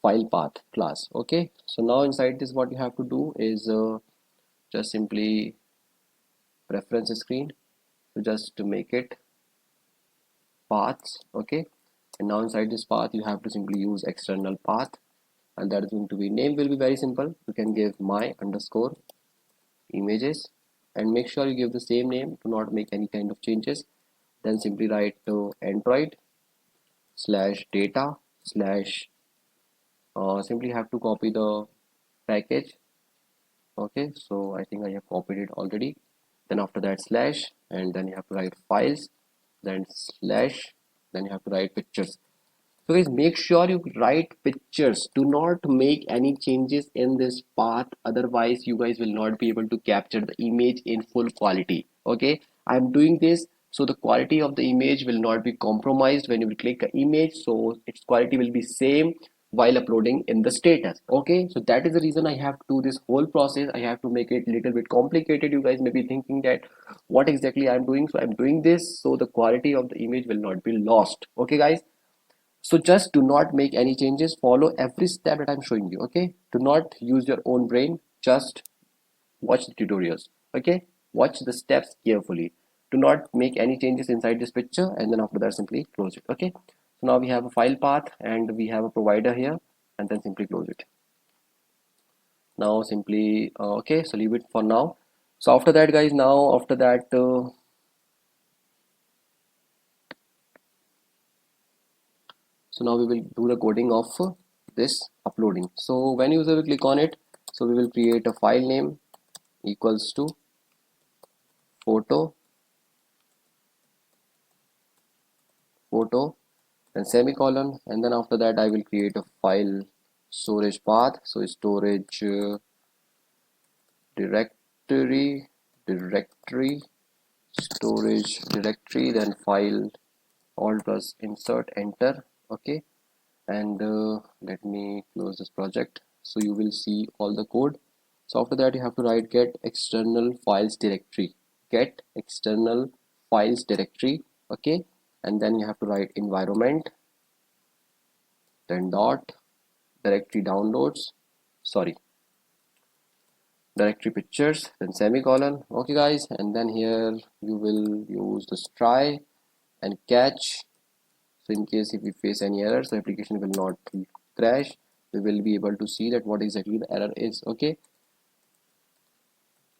S1: file path class. Okay, so now inside this what you have to do is just simply reference screen, so just to make it paths. Okay, and now inside this path you have to simply use external path, and that is going to be name will be very simple. You can give my underscore images and make sure you give the same name, do not make any kind of changes. Then simply write to android slash data slash simply have to copy the package. Okay, so I think I have copied it already. Then after that slash, and then you have to write files, then slash, then you have to write pictures. So guys, make sure you write pictures, do not make any changes in this path, otherwise you guys will not be able to capture the image in full quality. Okay, I'm doing this so the quality of the image will not be compromised when you will click an image, so its quality will be same while uploading in the status. Okay, so that is the reason I have to do this whole process. I have to make it a little bit complicated. You guys may be thinking that what exactly I'm doing, so I'm doing this so the quality of the image will not be lost. Okay guys, so just do not make any changes, follow every step that I'm showing you. Okay, do not use your own brain, just watch the tutorials. Okay, watch the steps carefully, do not make any changes inside this picture, and then after that simply close it. Okay, so now we have a file path and we have a provider here, and then simply close it. Now simply okay, so leave it for now. So after that guys, now after that so now we will do the coding of this uploading. So when user will click on it, so we will create a file name equals to photo and semicolon, and then after that I will create a file storage path, so storage directory storage directory, then file alt plus insert enter. Okay, and let me close this project so you will see all the code. So after that you have to write get external files directory, get external files directory. Okay, and then you have to write environment, then dot directory downloads, sorry, directory pictures, then semicolon. Okay guys, and then here you will use this try and catch, so in case if we face any errors the application will not crash, we will be able to see that what exactly the error is. Okay,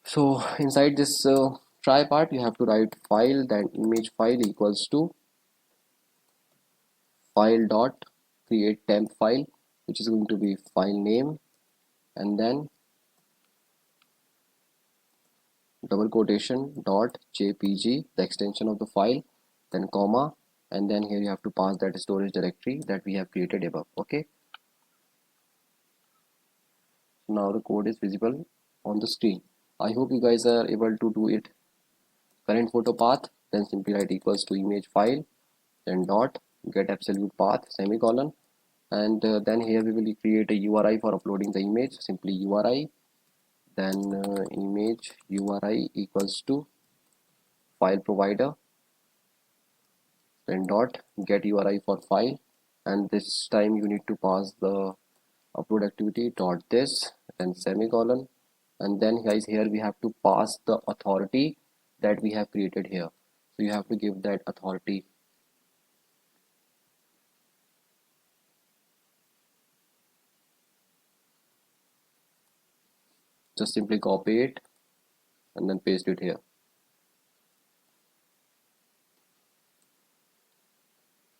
S1: so inside this try part you have to write file, then image file equals to file dot create temp file, which is going to be file name, and then double quotation dot jpg, the extension of the file, then comma, and then here you have to pass that storage directory that we have created above. Okay, now the code is visible on the screen. I hope you guys are able to do it. Current photo path, then simply write equals to image file, then dot get absolute path semicolon, and then here we will create a URI for uploading the image, simply URI, then image URI equals to file provider, then dot get URI for file, and this time you need to pass the upload activity dot this and semicolon, and then guys here we have to pass the authority that we have created here. So you have to give that authority. Just simply copy it and then paste it here.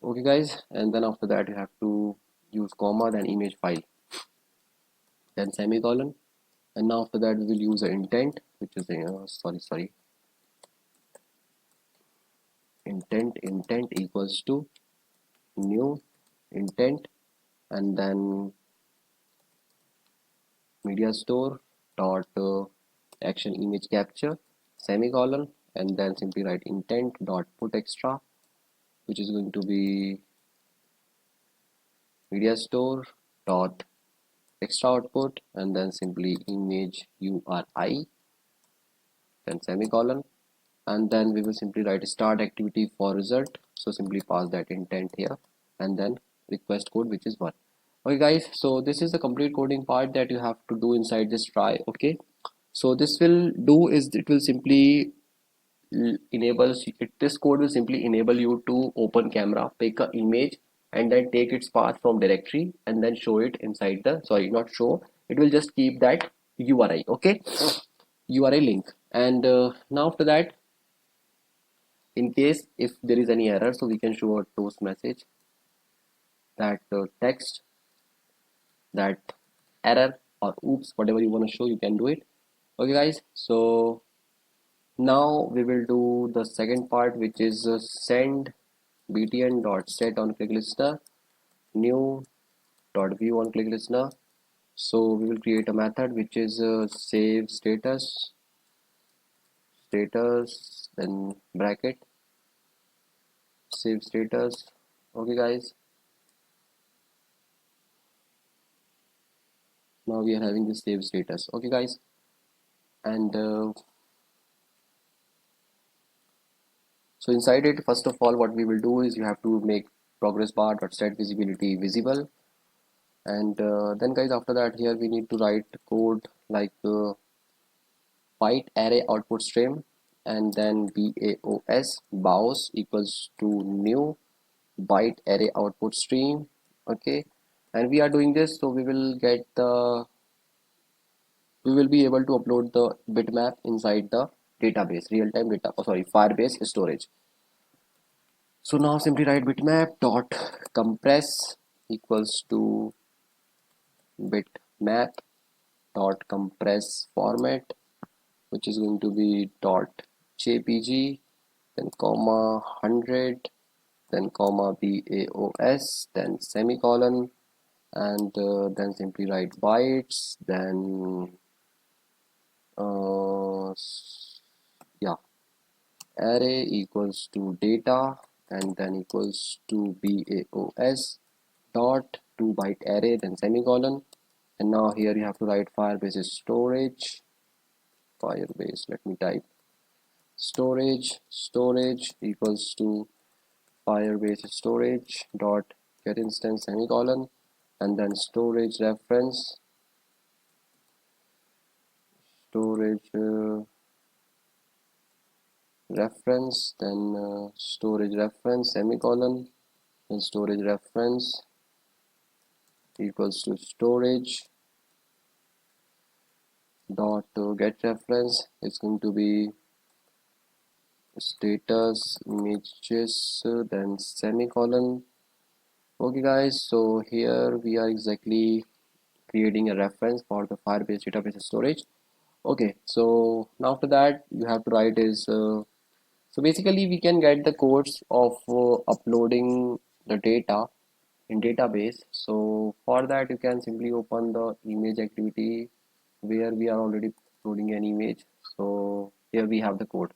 S1: Okay guys, and then after that you have to use comma, then image file, then semicolon, and now after that we will use an intent, which is intent equals to new intent, and then media store dot action image capture semicolon, and then simply write intent dot put extra, which is going to be media store dot extra output, and then simply image URI, then semicolon, and then we will simply write start activity for result. So simply pass that intent here, and then request code, which is 1. Okay guys, so this is the complete coding part that you have to do inside this try. Okay, so this will do is it will simply enables it, this code will simply enable you to open camera, pick a image, and then take its path from directory and then show it inside the, sorry, not show, it will just keep that URI. Okay, URI link. And now after that, in case if there is any error, so we can show a toast message that text that error or oops, whatever you want to show, you can do it. Okay guys, so now we will do the second part, which is send btn dot set on click listener new dot view on click listener. So we will create a method which is save status, then bracket save status. Okay guys, now we are having this save status. Okay guys, and so inside it, first of all, what we will do is you have to make progress bar dot set visibility visible, and then guys, after that, here we need to write code like byte array output stream, and then baos equals to new byte array output stream. Okay, and we are doing this so we will get the, we will be able to upload the bitmap inside the database, real-time data, oh sorry, Firebase storage. So now simply write bitmap dot compress equals to bitmap dot compress format, which is going to be dot jpg, then comma 100, then comma baos, then semicolon, and then simply write bytes, then yeah, array equals to data, and then equals to baos dot 2 byte array, then semicolon, and now here you have to write Firebase storage, Firebase, let me type storage equals to Firebase storage dot get instance semicolon, and then storage reference, then storage reference semicolon, then storage reference equals to storage dot get reference. It's going to be status images, then semicolon. Okay guys, so here we are exactly creating a reference for the Firebase database storage. Okay, so now after that you have to write is so basically we can get the codes of uploading the data in database. So for that you can simply open the image activity where we are already uploading an image. So here we have the code.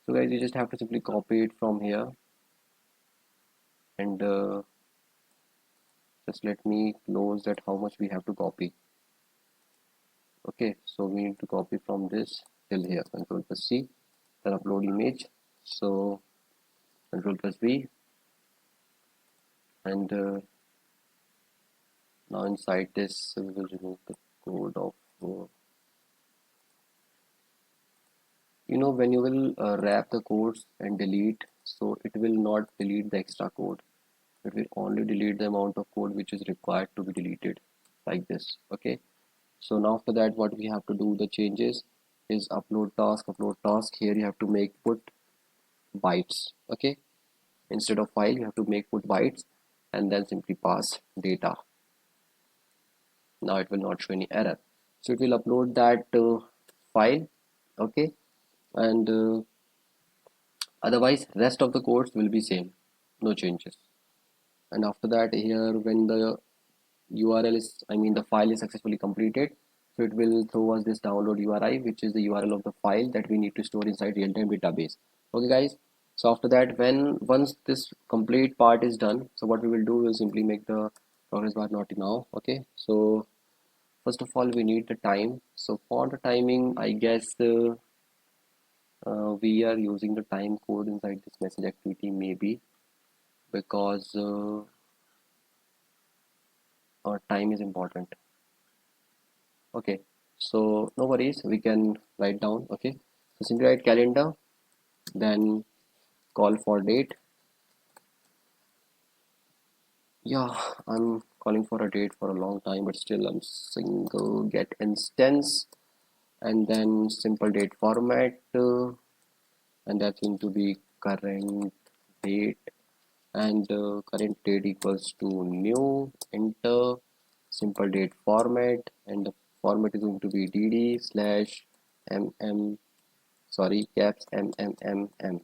S1: So guys, you just have to simply copy it from here, and just let me close that how much we have to copy. Okay, so we need to copy from this till here, control plus C, then upload image, so control plus V, and Now inside this we will remove the code of when you will wrap the codes and delete, so it will not delete the extra code. It will only delete the amount of code which is required to be deleted, like this. Okay, so now after that what we have to do the changes is upload task. Here you have to make put bytes. Okay, instead of file you have to make put bytes and then simply pass data. Now it will not show any error, so it will upload that file. Okay, and otherwise rest of the codes will be same, no changes. And after that, here when the URL is, I mean the file is successfully completed, so it will throw us this download URI, which is the URL of the file that we need to store inside real-time database. Okay guys, so after that, once this complete part is done, so what we will do is simply make the progress bar not now. Okay, so first of all we need the time. So for the timing, I guess we are using the time code inside this message activity, maybe because our time is important. Okay, so no worries, we can write down. Okay, so simply write calendar, then call for date. Yeah, I'm calling for a date for a long time, but still I'm single get instance, and then simple date format, and that's going to be current date, and current date equals to new, enter simple date format, and the format is going to be dd slash mm, sorry, caps mmm.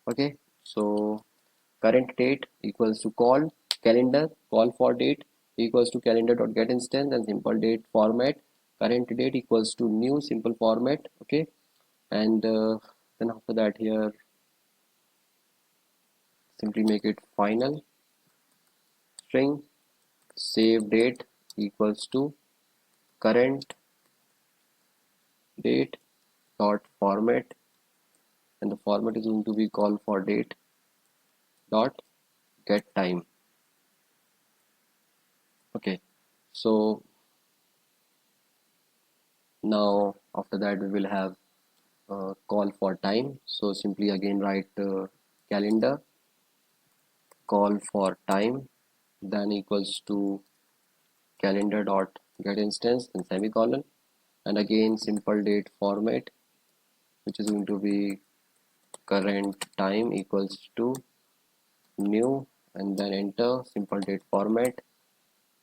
S1: Okay, so current date equals to calendar, call for date equals to calendar dot get instance, and simple date format current date equals to new simple format. Okay, and then after that, here simply make it final string save date equals to current date dot format, and the format is going to be call for date dot get time. Okay, so now after that we will have call for time. So simply again write calendar call for time, then equals to calendar dot get instance, then semicolon, and again simple date format, which is going to be current time equals to new, and then enter simple date format.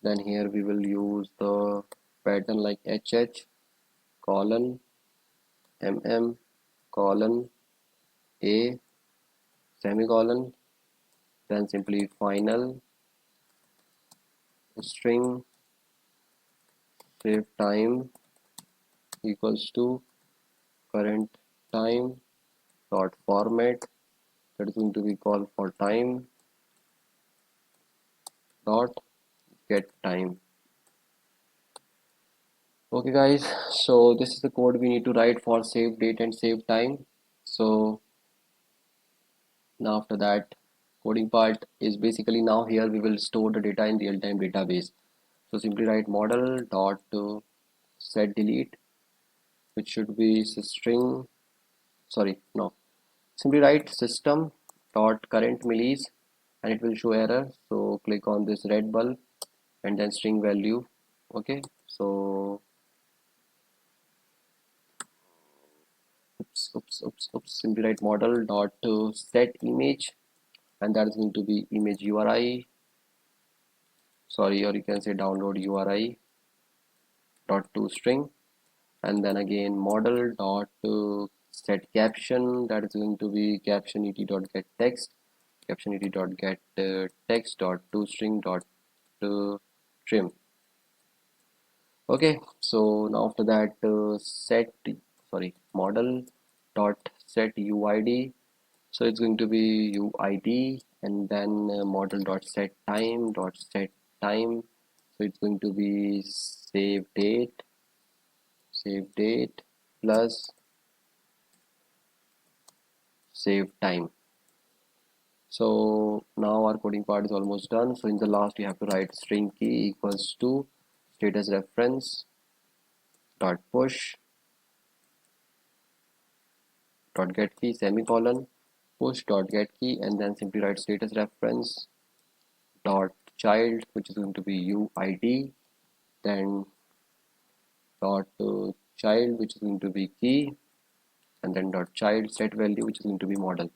S1: Then here we will use the pattern like HH colon mm colon a semicolon, then simply final string save time equals to current time dot format, that is going to be call for time dot get time. Okay guys, so this is the code we need to write for save date and save time. So now after that, coding part is basically, now here we will store the data in real-time database. So simply write model dot set delete, which should be string, sorry, no, simply write system dot current millis, and it will show error. So click on this red bulb and then string value. Okay, so simply write model dot set image, and that is going to be image URI, sorry, or you can say download URI dot to string, and then again model dot set caption, that is going to be caption et dot get text, caption et dot get text dot to string dot trim. Okay, so now after that, set, sorry, model dot set UID, so it's going to be UID, and then model dot set time, so it's going to be save date plus save time. So now our coding part is almost done. So in the last we have to write string key equals to status reference dot push dot get key semicolon push dot get key, and then simply write status reference dot child, which is going to be UID, then dot child, which is going to be key, and then dot child set value, which is going to be model.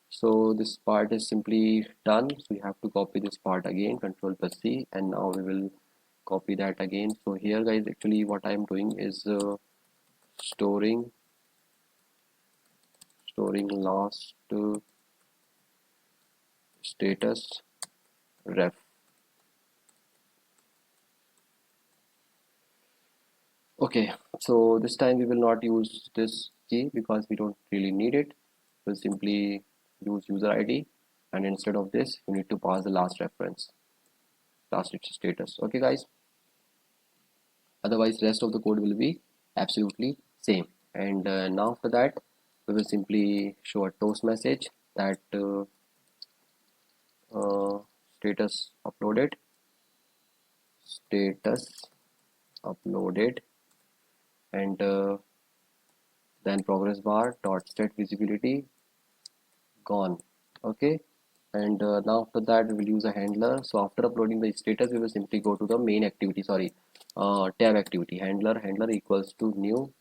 S1: So this part is simply done. So we have to copy this part again, control plus C, and now we will copy that again. So here guys, actually what I am doing is storing last status ref. Okay, so this time we will not use this key because we don't really need it. We'll simply use user ID, and instead of this you need to pass the last reference, last status. Okay guys, otherwise rest of the code will be absolutely same. And now after that we will simply show a toast message that uh, status uploaded, status uploaded, and then progress bar dot state visibility gone. Okay, and now after that we will use a handler. So after uploading the status we will simply go to the main activity, sorry, tab activity, handler equals to new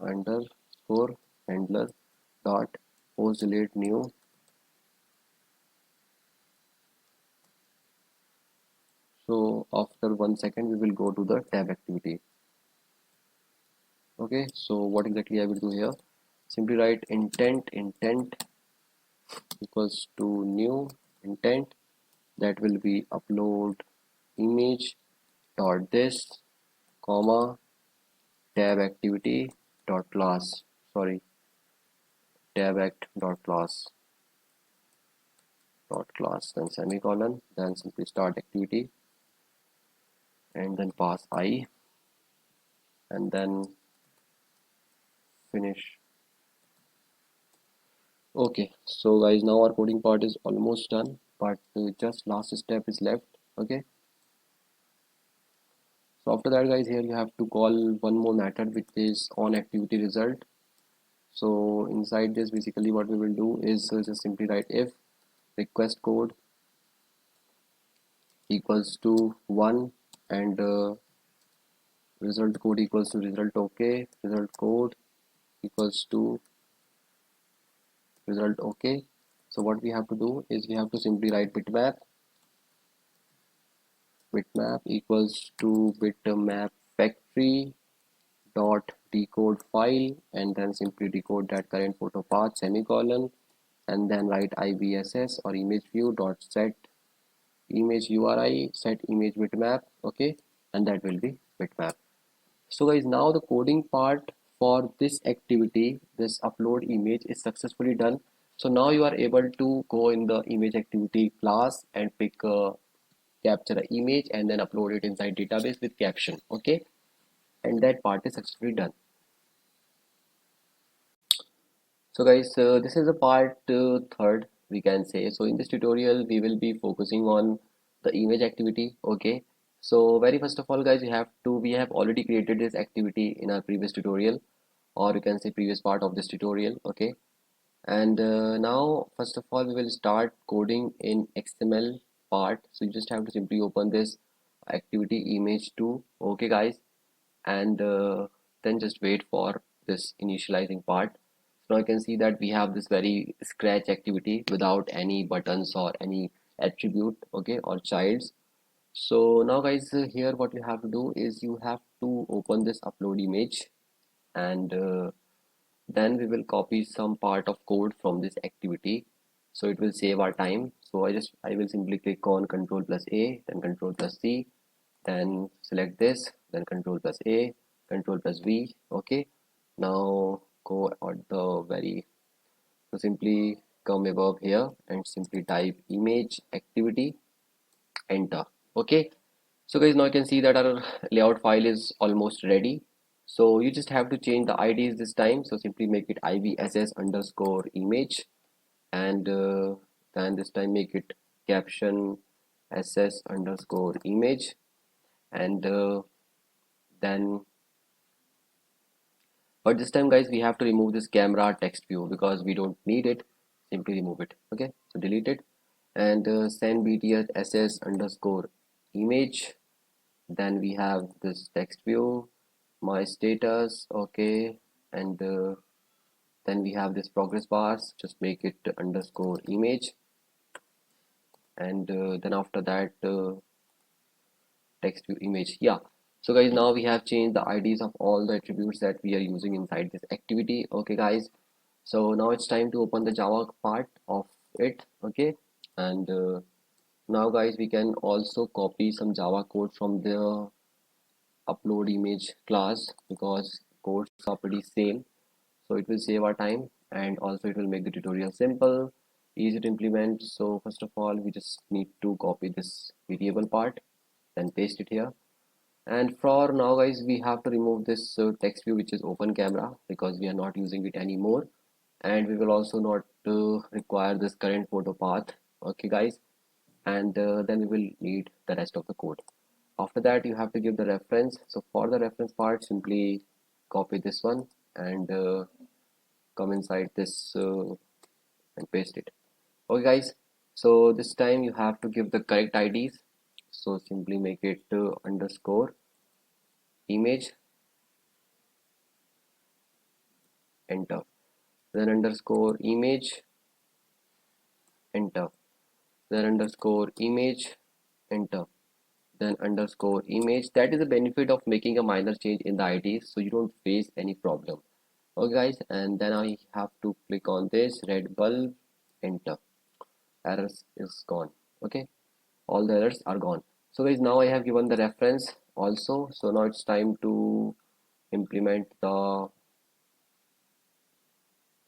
S1: underscore handler dot post delete new. So after 1 second we will go to the tab activity. Okay, so what exactly I will do here, simply write intent equals to new intent, that will be upload image dot this comma tab activity dot class, sorry, tab act dot class, then semicolon, then simply start activity, and then pass I, and then finish. Okay, so guys, now our coding part is almost done, but just last step is left. Okay, so after that guys, here you have to call one more method which is on activity result. So inside this basically what we will do is just simply write if request code equals to 1, and result code equals to result okay, result code equals to result okay. So what we have to do is we have to simply write bitmap equals to bitmap factory dot decode file, and then simply decode that current photo path semicolon, and then write ibss or image view dot set image URI set image bitmap. Okay, and that will be bitmap. So guys, now the coding part for this activity, this upload image, is successfully done. So now you are able to go in the image activity class and pick capture an image and then upload it inside database with caption. Okay, and that part is successfully done. So guys, this is the part third, we can say. So in this tutorial we will be focusing on the image activity. Okay, so very first of all guys, we have already created this activity in our previous tutorial, or you can say previous part of this tutorial. Okay, and now first of all we will start coding in XML part. So you just have to simply open this activity image 2. Okay guys, and then just wait for this initializing part. So now you can see that we have this very scratch activity without any buttons or any attribute, okay, or childs. So now guys, here what you have to do is you have to open this upload image, and then we will copy some part of code from this activity, so it will save our time. So I will simply click on Control plus A, then Control plus C, then select this, then Control plus A, Control plus V. Okay, now go at the very, so simply come above here and simply type image activity, enter. Okay, so guys, now you can see that our layout file is almost ready. So you just have to change the IDs this time. So simply make it IVSS underscore image, and then this time make it caption SS underscore image, and then but this time guys we have to remove this camera text view because we don't need it. Simply remove it. Okay, so delete it, and send bts ss underscore image. Then we have this text view, my status. Okay, and then we have this progress bars, just make it underscore image, and then after that text view image. Yeah, so guys now we have changed the IDs of all the attributes that we are using inside this activity. Okay guys, so now it's time to open the Java part of it. Okay, and now guys we can also copy some Java code from the upload image class because codes are pretty same, so it will save our time and also it will make the tutorial simple, easy to implement. So first of all we just need to copy this variable part, then paste it here. And for now guys we have to remove this text view which is open camera because we are not using it anymore, and we will also not require this current photo path. Okay guys, and then we will need the rest of the code. After that you have to give the reference. So for the reference part simply copy this one and come inside this and paste it. Okay guys, so this time you have to give the correct IDs. So simply make it underscore image, enter, then underscore image, enter, then underscore image, enter, then underscore image. That is the benefit of making a minor change in the IDs, so you don't face any problem. Okay guys, and then I have to click on this red bulb, enter. Errors is gone. Okay, all the errors are gone. So guys now I have given the reference also, so now it's time to implement the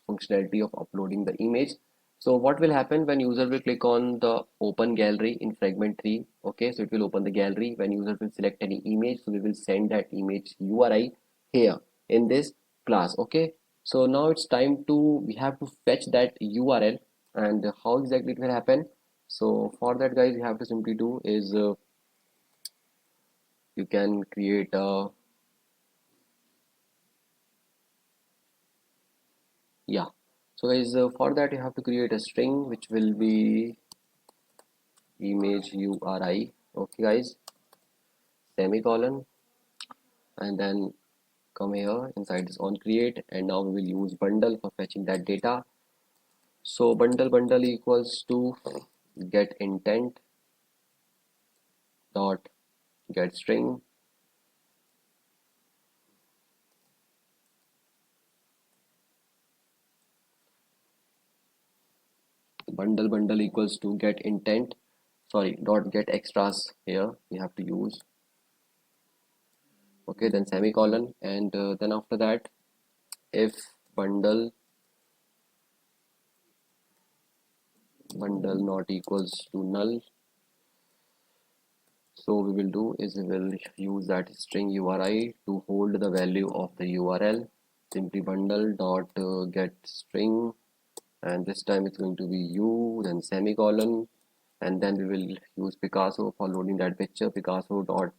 S1: functionality of uploading the image. So what will happen when user will click on the open gallery in fragment 3? Okay, so it will open the gallery. When user will select any image, so we will send that image URI here in this class. Okay, so now it's time to we have to fetch that URL, and how exactly it will happen. So for that guys you have to simply do is you can create a yeah. So guys for that you have to create a string which will be image URI. Okay guys, semicolon, and then come here inside this on create, and now we will use bundle for fetching that data. So bundle equals to get intent dot get string, bundle equals to get intent, sorry, dot get extras. Here we have to use. Okay, then semicolon, and then after that if bundle not equals to null, so we will do is we will use that string URI to hold the value of the URL. Simply bundle dot get string, and this time it's going to be u, then semicolon, and then we will use Picasso for loading that picture. Picasso dot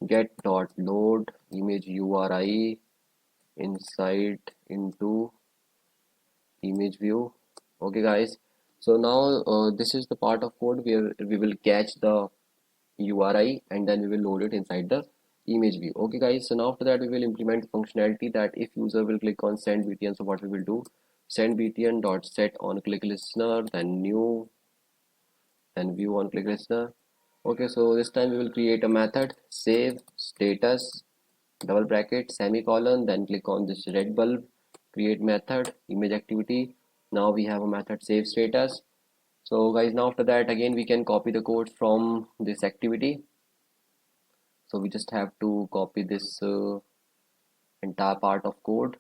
S1: get dot load image URI inside into image view. Okay guys, so now this is the part of code where we will catch the URI and then we will load it inside the image view. Okay guys, so now after that we will implement the functionality that if user will click on send btn, so what we will do, send btn dot set on click listener, then new, then view on click listener. Okay, so this time we will create a method save status double bracket semicolon, then click on this red bulb, create method image activity. Now we have a method save status. So guys now after that again we can copy the code from this activity. So we just have to copy this entire part of code.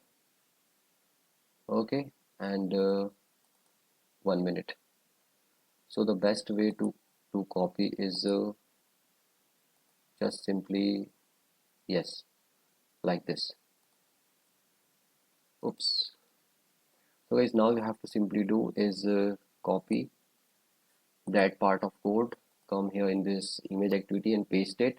S1: Okay, and 1 minute. So the best way to copy is just simply yes, like this. Oops. So guys, now you have to simply do is copy that part of code, come here in this image activity and paste it,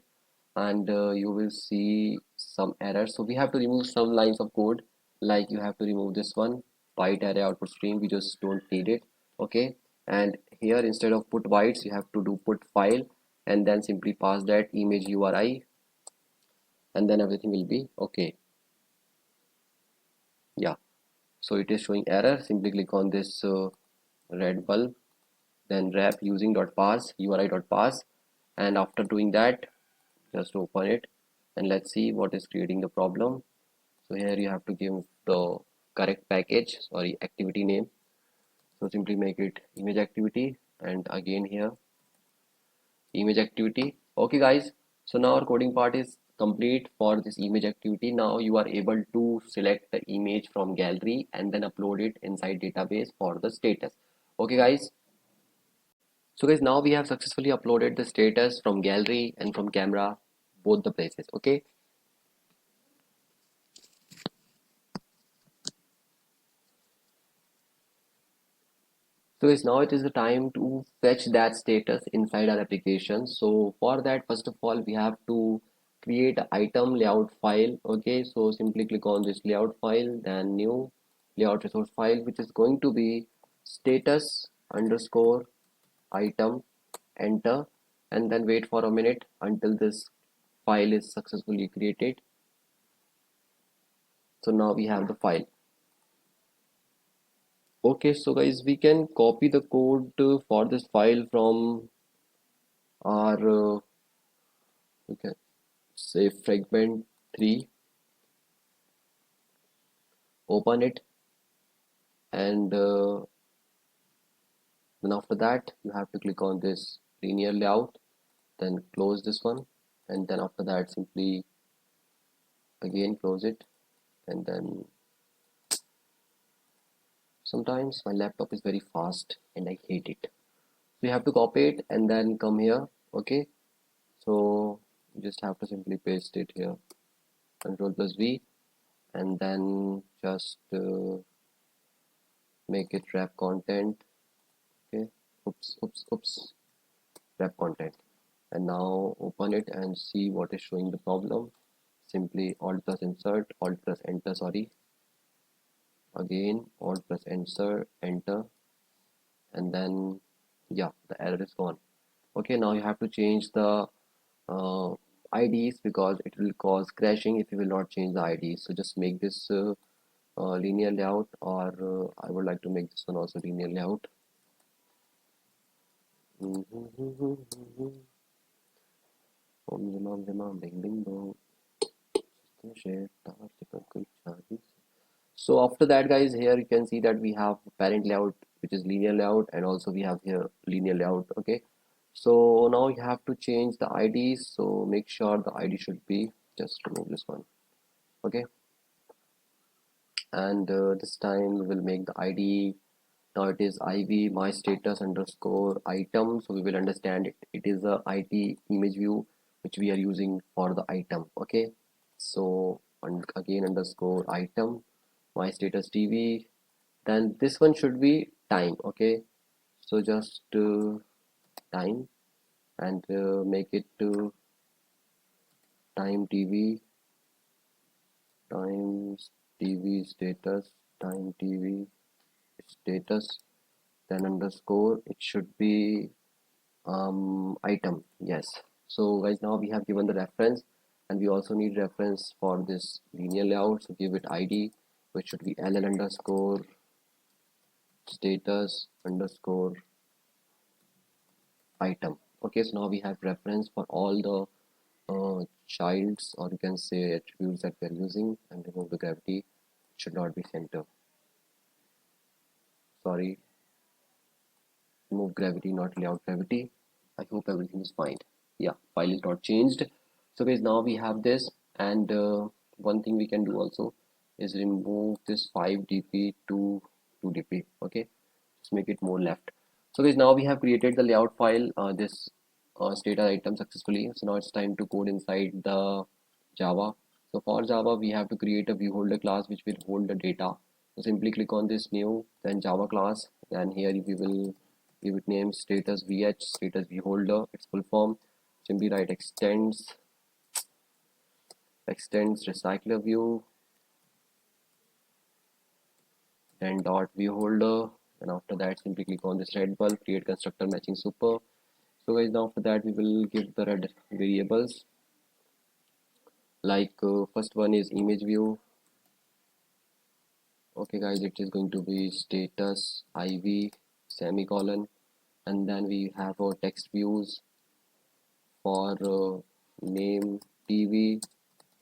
S1: and you will see some errors. So we have to remove some lines of code, like you have to remove this one, byte array output stream, we just don't need it. Okay, and here instead of put bytes you have to do put file, and then simply pass that image URI, and then everything will be okay. Yeah, so it is showing error. Simply click on this red bulb, then wrap using .parse URI.parse, and after doing that just open it and let's see what is creating the problem. So here you have to give the correct package, sorry, activity name. So simply make it image activity, and again here image activity. Okay guys, so now our coding part is complete for this image activity. Now you are able to select the image from gallery and then upload it inside database for the status. Okay guys, so guys, now we have successfully uploaded the status from gallery and from camera, both the places. Okay, so guys, now it is the time to fetch that status inside our application. So for that, first of all, we have to create an item layout file. Okay, so simply click on this layout file, then new layout resource file, which is going to be status underscore item, enter, and then wait for a minute until this file is successfully created. So now we have the file. Okay, so guys, we can copy the code for this file from our we can say fragment 3, open it, and then after that you have to click on this linear layout, then close this one, and then after that simply again close it, and then sometimes my laptop is very fast and I hate it. So you have to copy it and then come here. Okay, so you just have to simply paste it here, Control plus V, and then just make it wrap content. Okay, oops, wrap content, and now open it and see what is showing the problem. Simply alt plus insert, alt plus enter, sorry, again alt plus insert, enter, and then yeah, the error is gone. Okay, now you have to change the uh, IDs because it will cause crashing if you will not change the IDs. So just make this linear layout, or I would like to make this one also linear layout. So after that guys, here you can see that we have parent layout, which is linear layout, and also we have here linear layout. Okay, so now you have to change the IDs, so make sure the ID should be, just remove this one. Okay, and this time we will make the ID, now it is IV my status underscore item, so we will understand it is a IT image view which we are using for the item. Okay, so again underscore item my status TV, then this one should be time. Okay, so just time, and make it to time TV, times TV status, time TV status, then underscore it should be item. Yes, so guys, now we have given the reference, and we also need reference for this linear layout, so give it ID, which should be ll underscore status underscore item. Okay, so now we have reference for all the childs, or you can say attributes that we are using, and remove the gravity, it should not be center, sorry, remove gravity, not layout gravity. I hope everything is fine. Yeah, file is not changed. So guys, now we have this, and one thing we can do also is remove this 5 dp to 2 dp. Okay, just make it more left. So guys, now we have created the layout file, this status item successfully. So now it's time to code inside the Java.
S2: So for Java, we have to create a view holder class which will hold the data. So simply click on this new, then Java class, then here we will give it name status vh, status view holder, its full form. Simply write extends recycler view, then dot view holder, and after that simply click on this red bulb, create constructor matching super. So guys, now after that we will give the red variables, like first one is image view. Okay guys, it is going to be status iv semicolon, and then we have our text views for name tv,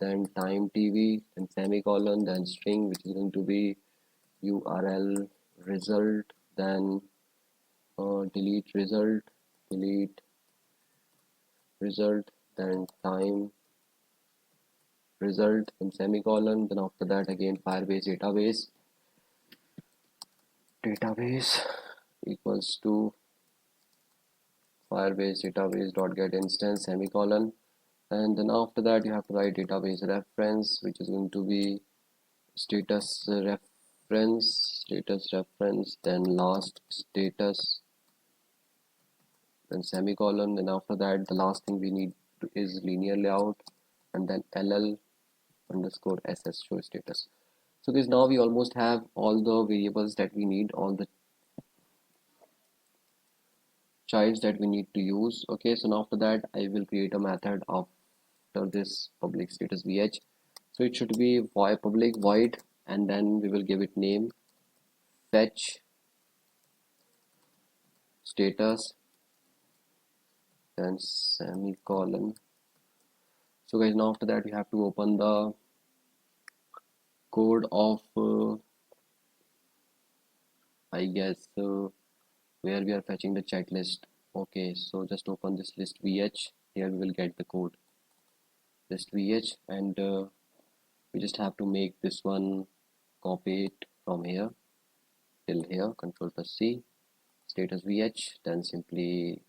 S2: then time tv, then semicolon, then string which is going to be url result, then delete result, then time result, then semicolon, then after that again Firebase database equals to Firebase database dot get instance semicolon, and then after that you have to write database reference which is going to be status reference, then last status, then semicolon, then after that the last thing we need is linear layout, and then ll underscore ss show status. So guys, now we almost have all the variables that we need, all the childs that we need to use. Okay, so now after that I will create a method after this public status vh. So it should be public void, and then we will give it name fetch status, then semicolon. So guys, now after that we have to open the code of I guess where we are fetching the chat list. Okay, so just open this list vh. Here we will get the code list vh, and we just have to make this one, copy it from here till here, control plus C, status vh, then simply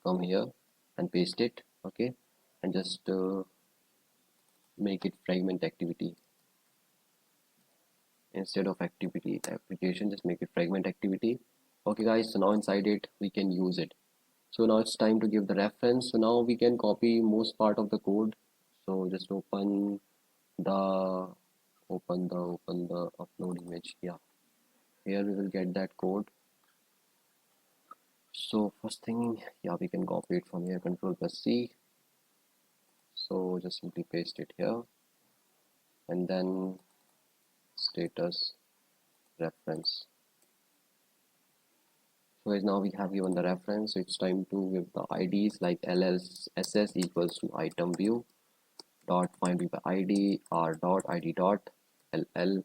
S2: come here and paste it. Okay, and just make it fragment activity instead of activity application, just make it fragment activity. Okay guys, so now inside it we can use it. So now it's time to give the reference. So now we can copy most part of the code. So just open the upload image. Yeah, here we will get that code. So first thing, yeah, we can copy it from here, control plus C. So just simply paste it here, and then status reference. So as now we have given the reference, so it's time to give the IDs, like LSS equals to item view dot find by ID r dot ID dot ll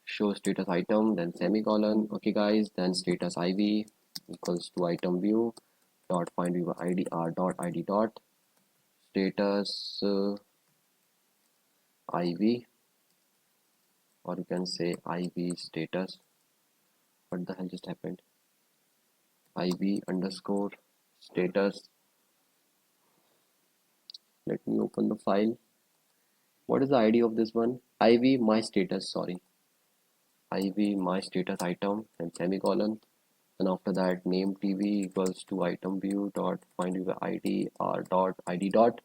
S2: show status item, then semicolon. Okay guys, then status iv equals to item view dot find by ID r dot ID dot status iv, or you can say iv status. What the hell just happened? Iv underscore status. Let me open the file. What is the ID of this one? Iv my status, sorry, iv my status item, and semicolon. And after that name tv equals to item view dot find by ID r dot ID dot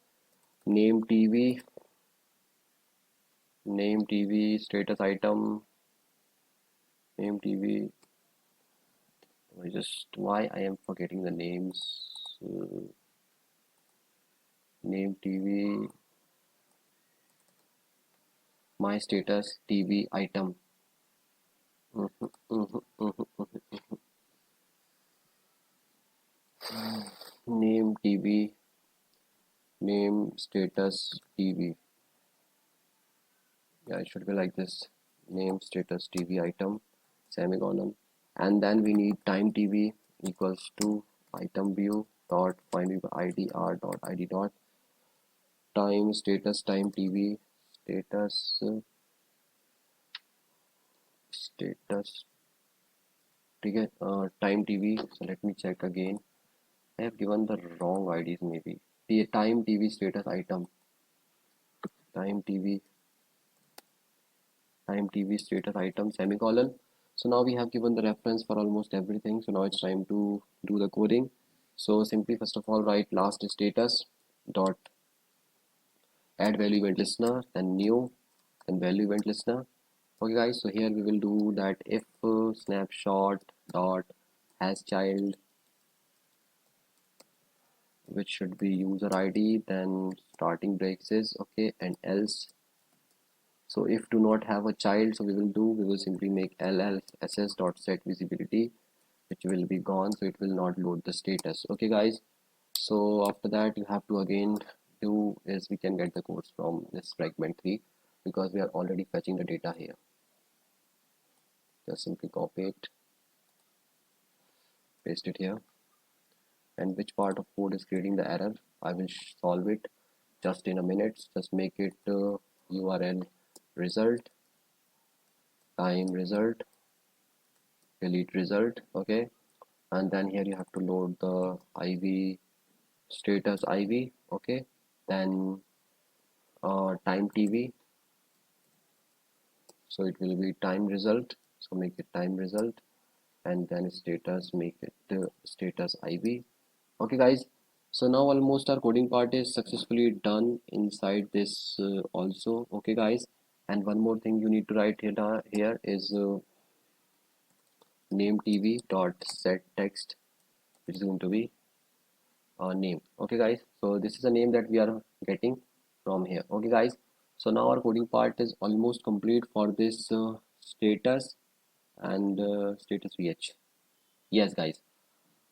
S2: name tv status item name tv. Why I am forgetting the names. Name tv my status tv item. Name tv name status tv. Yeah, it should be like this, name status tv item semicolon, and then we need time tv equals to item view dot find by ID r dot ID dot time status time tv status status. Okay, time tv. So let me check again. I have given the wrong IDs maybe. The time tv status item, time TV status item semicolon. So now we have given the reference for almost everything. So now it's time to do the coding. So simply first of all write last status dot add value event listener, then new, then value event listener. Okay guys, so here we will do that if snapshot dot has child, which should be user ID, then starting braces, okay, and else. So if do not have a child, so we will simply make lls dot set visibility, which will be gone, so it will not load the status. Okay guys, so after that you have to again do is we can get the codes from this fragment 3 because we are already fetching the data here. Just simply copy it, paste it here, and which part of code is creating the error I will solve it just in a minute. Just make it URL result, time result, delete result, okay, and then here you have to load the IV status IV, okay, then time TV, so it will be time result, so make it time result, and then status, make it status IV. Okay guys, so now almost our coding part is successfully done inside this also. Okay guys, and one more thing you need to write here is name TV dot set text, which is going to be name. Okay guys, so this is a name that we are getting from here. Okay guys, so now our coding part is almost complete for this status and status vh. Yes guys,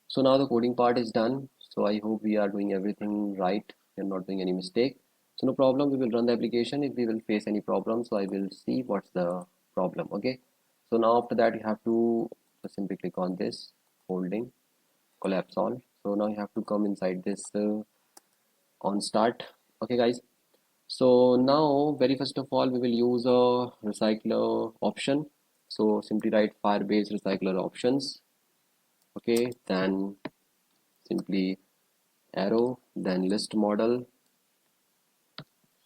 S2: so now the coding part is done. So I hope we are doing everything right, we are not doing any mistake. So no problem, we will run the application. If we will face any problem, so I will see what's the problem. Okay, so now after that you have to just simply click on this holding collapse all. So now you have to come inside this on start. Okay guys, so now very first of all we will use a recycler option. So simply write Firebase recycler options, okay, then simply arrow, then list model,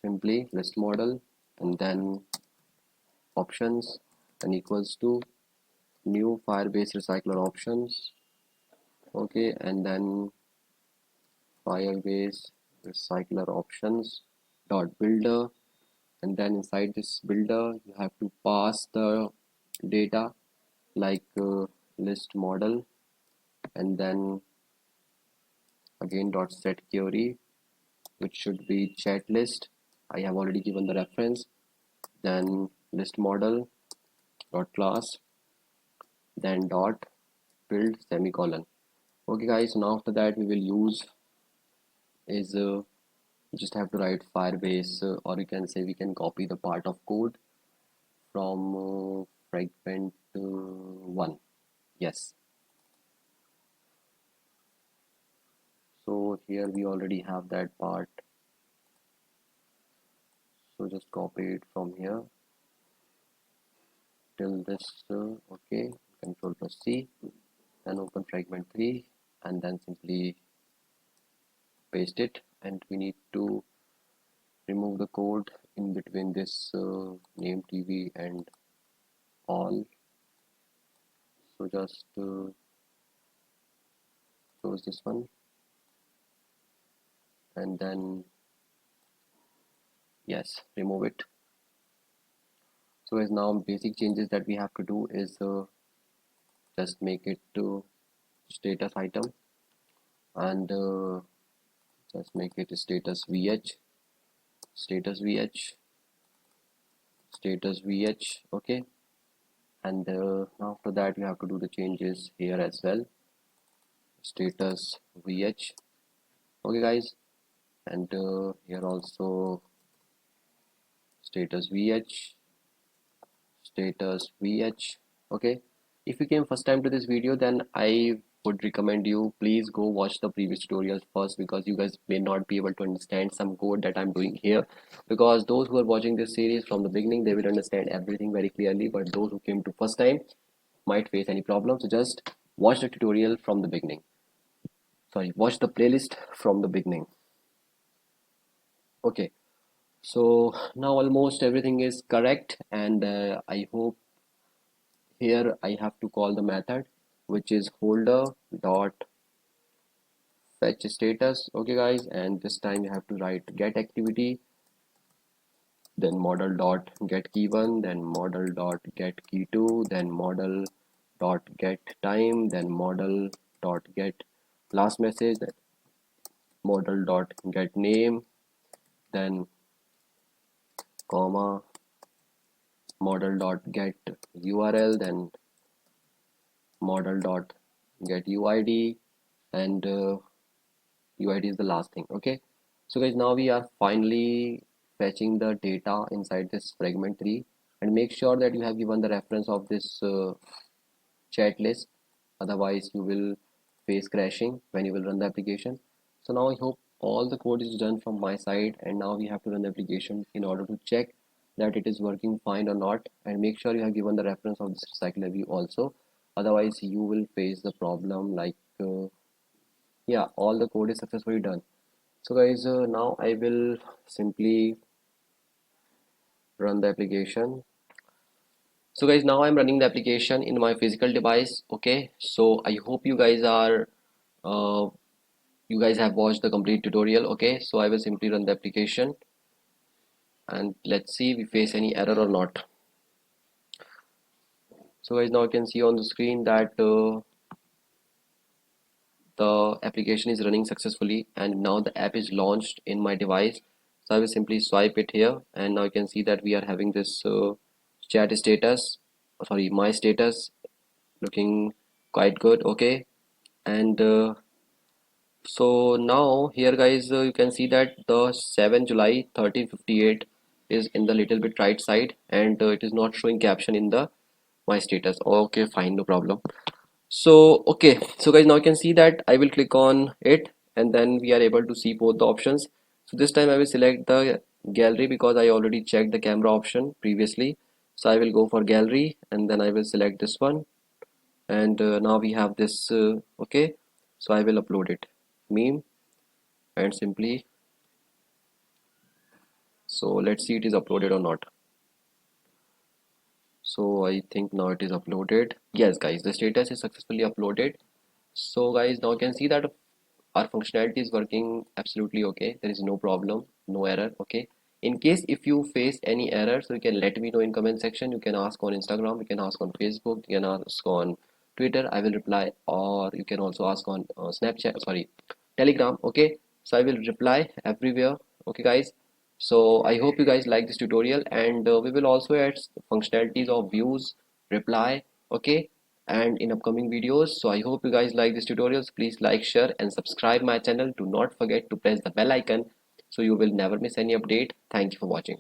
S2: simply list model, and then options, and equals to new Firebase recycler options, okay, and then Firebase recycler options dot builder, and then inside this builder you have to pass the data like list model, and then again dot set query, which should be chat list. I have already given the reference, then list model dot class, then dot build semicolon. Okay guys, now after that we will use is you just have to write Firebase, or you can say we can copy the part of code from fragment 1. Yes, so here we already have that part, so just copy it from here till this okay, control plus C, then open fragment 3 and then simply paste it, and we need to remove the code in between this name TV and all. So just close this one, and then yes, remove it. So as now basic changes that we have to do is just make it to status item, and just make it status vh, status vh, status vh, okay, and after that you have to do the changes here as well, status vh, okay guys, and here also status vh, status vh, okay. If you came first time to this video, then I would recommend you please go watch the previous tutorials first, because you guys may not be able to understand some code that I'm doing here, because those who are watching this series from the beginning, they will understand everything very clearly, but those who came to first time might face any problem. So just watch the tutorial from the beginning, sorry, watch the playlist from the beginning. Okay, So now almost everything is correct, and I hope here I have to call the method which is holder dot fetch status. Okay guys, and this time you have to write get activity, then model dot get key 1, then model dot get key 2, then model dot get time, then model dot get last message, then model dot get name, then comma model dot get URL, then model dot get UID, and UID is the last thing. Okay, so guys, now we are finally fetching the data inside this fragment 3, and make sure that you have given the reference of this chat list, otherwise you will face crashing when you will run the application. So now I hope all the code is done from my side, and now we have to run the application in order to check that it is working fine or not, and make sure you have given the reference of this recycler view also, otherwise you will face the problem like yeah, all the code is successfully done. So guys, now I will simply run the application. So guys, now I'm running the application in my physical device. Okay, so I hope uh, you guys have watched the complete tutorial. Okay, so I will simply run the application, and let's see if we face any error or not. So guys, now you can see on the screen that the application is running successfully, and now the app is launched in my device. So I will simply swipe it here, and now you can see that we are having this chat status, sorry, my status looking quite good. Okay, and so now here guys, you can see that the 7 July 1358 is in the little bit right side, and it is not showing caption in the my status. Okay, fine, no problem. So okay, so guys, now you can see that I will click on it, and then we are able to see both the options. So this time I will select the gallery because I already checked the camera option previously. So I will go for gallery, and then I will select this one, and now we have this okay, so I will upload it meme, and simply, so let's see it is uploaded or not. So I think now it is uploaded. Yes guys, the status is successfully uploaded. So guys, now you can see that our functionality is working absolutely okay. There is no problem, no error. Okay, in case if you face any error, so you can let me know in comment section. You can ask on Instagram, you can ask on Facebook, you can ask on Twitter, I will reply, or you can also ask on Snapchat, sorry, Telegram. Okay, so I will reply everywhere. Okay guys, so I hope you guys like this tutorial, and we will also add functionalities of views, reply. Okay, and in upcoming videos. So I hope you guys like these tutorials. Please like, share, and subscribe my channel. Do not forget to press the bell icon so you will never miss any update. Thank you for watching.